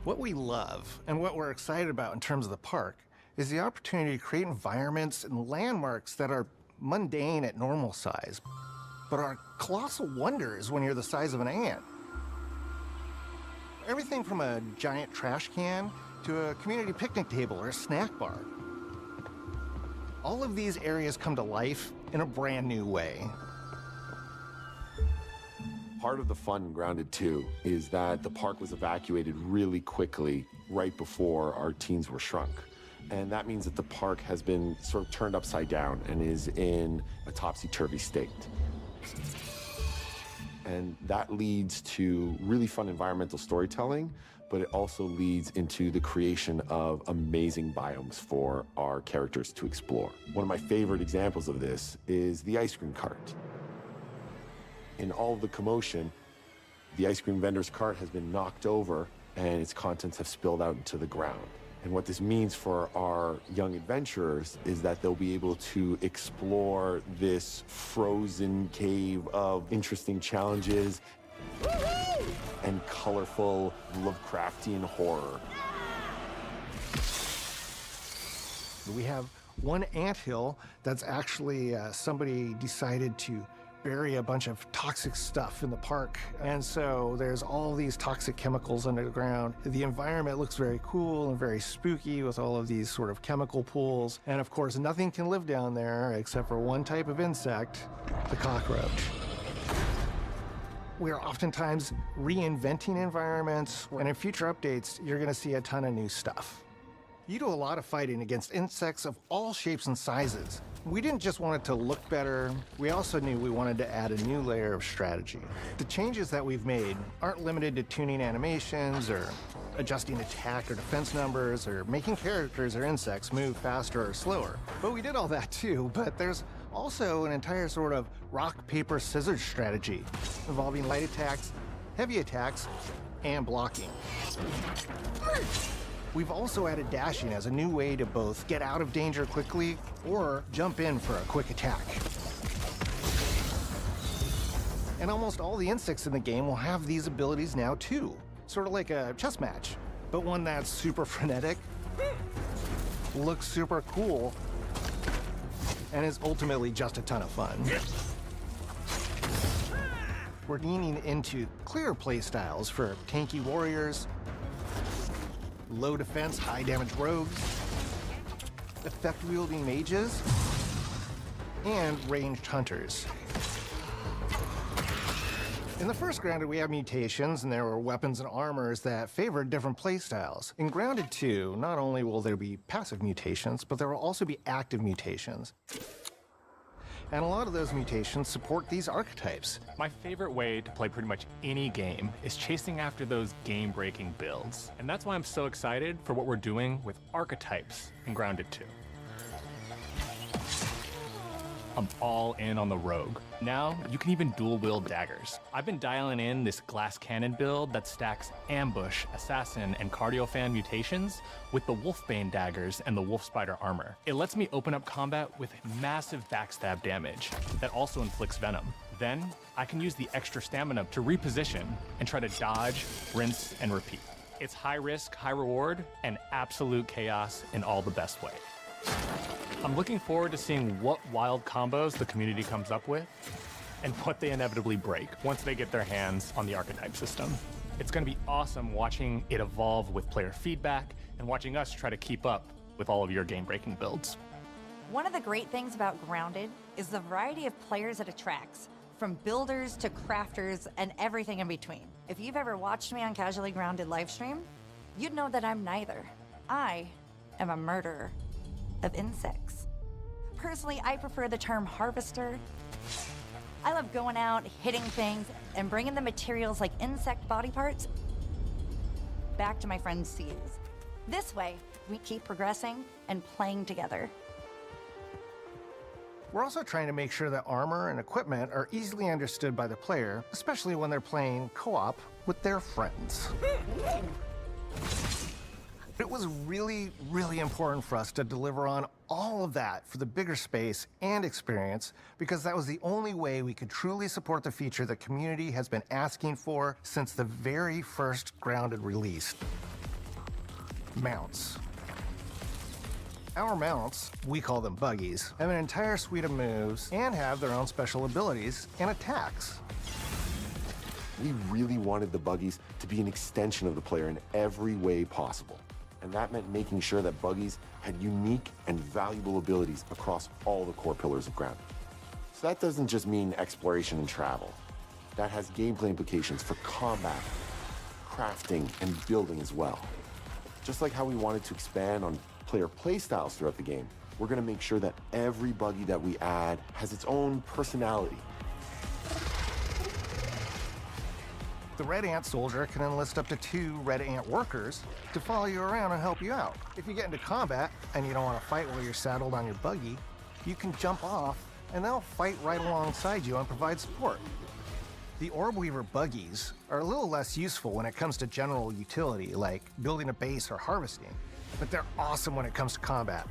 S14: What we love and what we're excited about in terms of the park is the opportunity to create environments and landmarks that are mundane at normal size, but are colossal wonders when you're the size of an ant. Everything from a giant trash can to a community picnic table or a snack bar. All of these areas come to life in a brand new way.
S16: Part of the fun in Grounded 2 is that the park was evacuated really quickly right before our teens were shrunk. And that means that the park has been sort of turned upside down and is in a topsy-turvy state. And that leads to really fun environmental storytelling, but it also leads into the creation of amazing biomes for our characters to explore. One of my favorite examples of this is the ice cream cart. In all of the commotion, the ice cream vendor's cart has been knocked over and its contents have spilled out into the ground. And what this means for our young adventurers is that they'll be able to explore this frozen cave of interesting challenges and colorful Lovecraftian horror.
S14: We have one anthill that's actually somebody decided to bury a bunch of toxic stuff in the park. And so there's all these toxic chemicals underground. The environment looks very cool and very spooky with all of these sort of chemical pools. And of course, nothing can live down there except for one type of insect, the cockroach. We are oftentimes reinventing environments, and in future updates, you're gonna see a ton of new stuff. You do a lot of fighting against insects of all shapes and sizes. We didn't just want it to look better, we also knew we wanted to add a new layer of strategy. The changes that we've made aren't limited to tuning animations or adjusting attack or defense numbers or making characters or insects move faster or slower. But we did all that too, but there's also an entire sort of rock, paper, scissors strategy involving light attacks, heavy attacks, and blocking. We've also added dashing as a new way to both get out of danger quickly or jump in for a quick attack. And almost all the insects in the game will have these abilities now too. Sort of like a chess match, but one that's super frenetic, looks super cool, and is ultimately just a ton of fun. We're leaning into clear playstyles for tanky warriors, low defense, high damage rogues, effect-wielding mages, and ranged hunters. In the first Grounded, we have mutations, and there were weapons and armors that favored different playstyles. In Grounded 2, not only will there be passive mutations, but there will also be active mutations. And a lot of those mutations support these archetypes.
S8: My favorite way to play pretty much any game is chasing after those game-breaking builds. And that's why I'm so excited for what we're doing with archetypes in Grounded 2. I'm all in on the rogue. Now, you can even dual-wield daggers. I've been dialing in this glass cannon build that stacks ambush, assassin, and cardiofan mutations with the wolfbane daggers and the wolf spider armor. It lets me open up combat with massive backstab damage that also inflicts venom. Then, I can use the extra stamina to reposition and try to dodge, rinse, and repeat. It's high risk, high reward, and absolute chaos in all the best way. I'm looking forward to seeing what wild combos the community comes up with and what they inevitably break once they get their hands on the archetype system. It's going to be awesome watching it evolve with player feedback and watching us try to keep up with all of your game-breaking builds.
S19: One of the great things about Grounded is the variety of players it attracts, from builders to crafters and everything in between. If you've ever watched me on Casually Grounded livestream, you'd know that I'm neither. I am a murderer of insects. Personally, I prefer the term harvester. I love going out, hitting things, and bringing the materials like insect body parts back to my friends to use. This way, we keep progressing and playing together.
S14: We're also trying to make sure that armor and equipment are easily understood by the player, especially when they're playing co-op with their friends. It was really, really important for us to deliver on all of that for the bigger space and experience, because that was the only way we could truly support the feature the community has been asking for since the very first Grounded release. Mounts. Our mounts, we call them buggies, have an entire suite of moves and have their own special abilities and attacks.
S16: We really wanted the buggies to be an extension of the player in every way possible. And that meant making sure that buggies had unique and valuable abilities across all the core pillars of Grounded. So that doesn't just mean exploration and travel. That has gameplay implications for combat, crafting, and building as well. Just like how we wanted to expand on player playstyles throughout the game, we're going to make sure that every buggy that we add has its own personality.
S14: The Red Ant Soldier can enlist up to 2 Red Ant workers to follow you around and help you out. If you get into combat and you don't want to fight while you're saddled on your buggy, you can jump off and they'll fight right alongside you and provide support. The Orb Weaver buggies are a little less useful when it comes to general utility, like building a base or harvesting, but they're awesome when it comes to combat.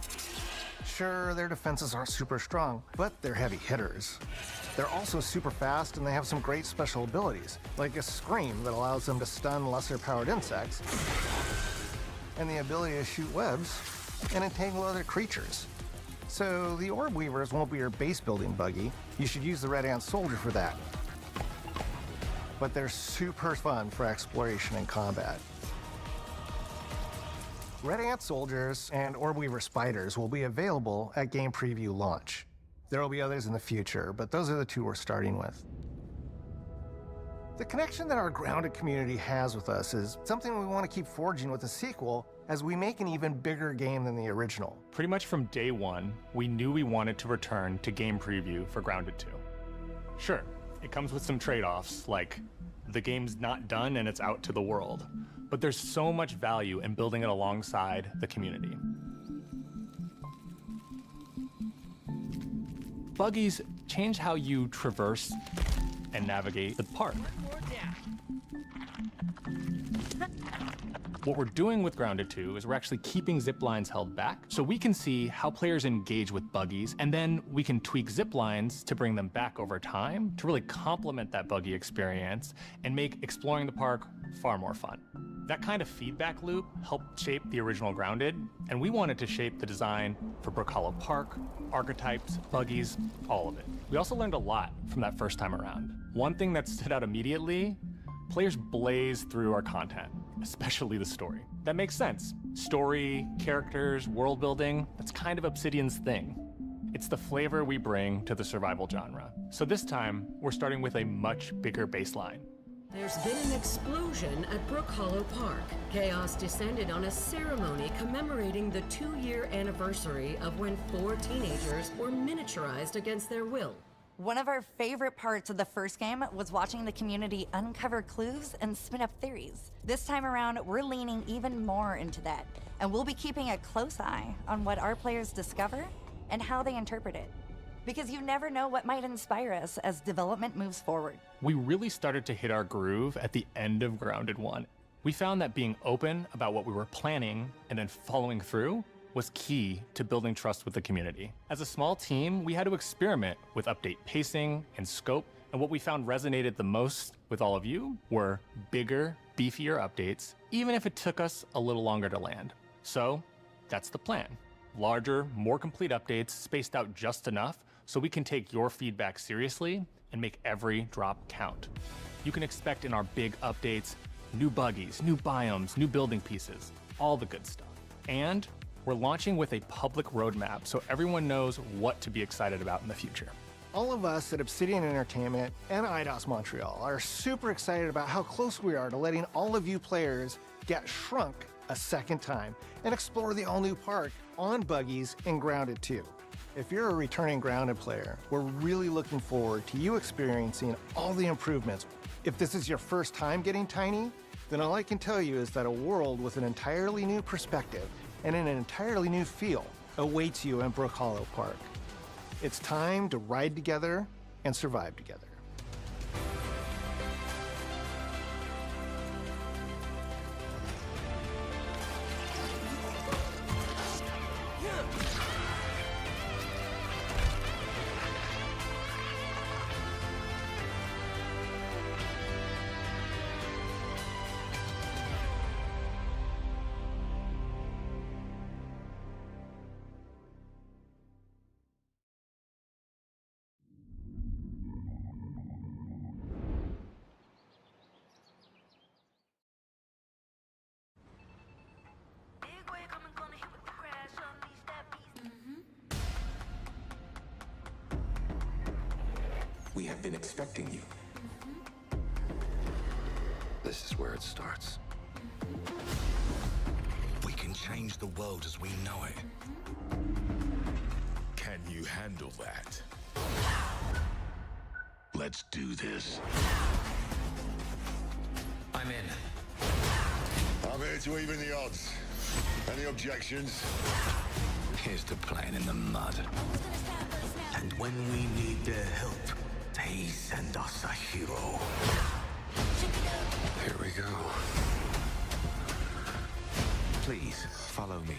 S14: Sure, their defenses aren't super strong, but they're heavy hitters. They're also super fast, and they have some great special abilities, like a scream that allows them to stun lesser-powered insects, and the ability to shoot webs and entangle other creatures. So the Orb Weavers won't be your base building buggy. You should use the Red Ant Soldier for that. But they're super fun for exploration and combat. Red Ant Soldiers and Orb Weaver Spiders will be available at game preview launch. There will be others in the future, but those are the two we're starting with. The connection that our Grounded community has with us is something we want to keep forging with the sequel as we make an even bigger game than the original.
S8: Pretty much from day one, we knew we wanted to return to game preview for Grounded 2. Sure, it comes with some trade-offs, like the game's not done and it's out to the world, but there's so much value in building it alongside the community. Buggies change how you traverse and navigate the park. What we're doing with Grounded 2 is we're actually keeping zip lines held back so we can see how players engage with buggies, and then we can tweak zip lines to bring them back over time to really complement that buggy experience and make exploring the park far more fun. That kind of feedback loop helped shape the original Grounded, and we wanted to shape the design for Brook Hollow Park, archetypes, buggies, all of it. We also learned a lot from that first time around. One thing that stood out immediately, players blaze through our content, especially the story. That makes sense. Story, characters, world building, that's kind of Obsidian's thing. It's the flavor we bring to the survival genre. So this time, we're starting with a much bigger baseline.
S5: There's been an explosion at Brook Hollow Park. Chaos descended on a ceremony commemorating the 2-year anniversary of when 4 teenagers were miniaturized against their will.
S19: One of our favorite parts of the first game was watching the community uncover clues and spin up theories. This time around, we're leaning even more into that, and we'll be keeping a close eye on what our players discover and how they interpret it. Because you never know what might inspire us as development moves forward.
S8: We really started to hit our groove at the end of Grounded 1. We found that being open about what we were planning and then following through was key to building trust with the community. As a small team, we had to experiment with update pacing and scope, and what we found resonated the most with all of you were bigger, beefier updates, even if it took us a little longer to land. So that's the plan. Larger, more complete updates spaced out just enough so we can take your feedback seriously and make every drop count. You can expect in our big updates, new buggies, new biomes, new building pieces, all the good stuff. And we're launching with a public roadmap so everyone knows what to be excited about in the future.
S14: All of us at Obsidian Entertainment and IDOS Montreal are super excited about how close we are to letting all of you players get shrunk a second time and explore the all-new park on buggies in Grounded 2. If you're a returning Grounded player, we're really looking forward to you experiencing all the improvements. If this is your first time getting Tiny, then all I can tell you is that a world with an entirely new perspective and an entirely new feel awaits you in Brook Hollow Park. It's time to ride together and survive together.
S7: We have been expecting you. This is where it starts. We can change the world as we know it. Can you handle that? Let's do this.
S20: I'm in.
S7: I'm here to even the odds. Any objections?
S20: Here's to playing in the mud. And when we need their help, they send us a hero.
S7: Here we go.
S20: Please, follow me.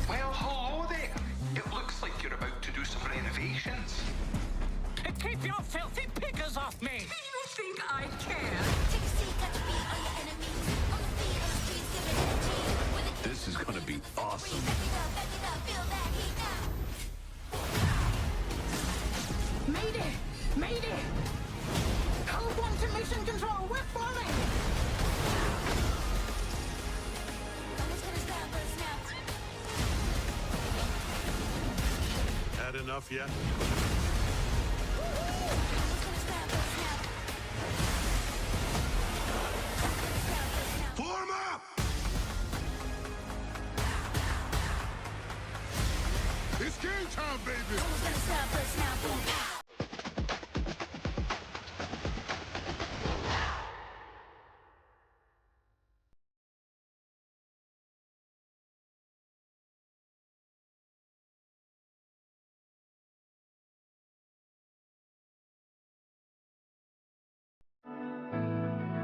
S20: Well, hello there. It looks like you're about to do some renovations. awesome.
S6: Mayday! Mayday! Code 1 to mission control, we're falling!
S20: Had enough yet? Form up! It's game time, baby!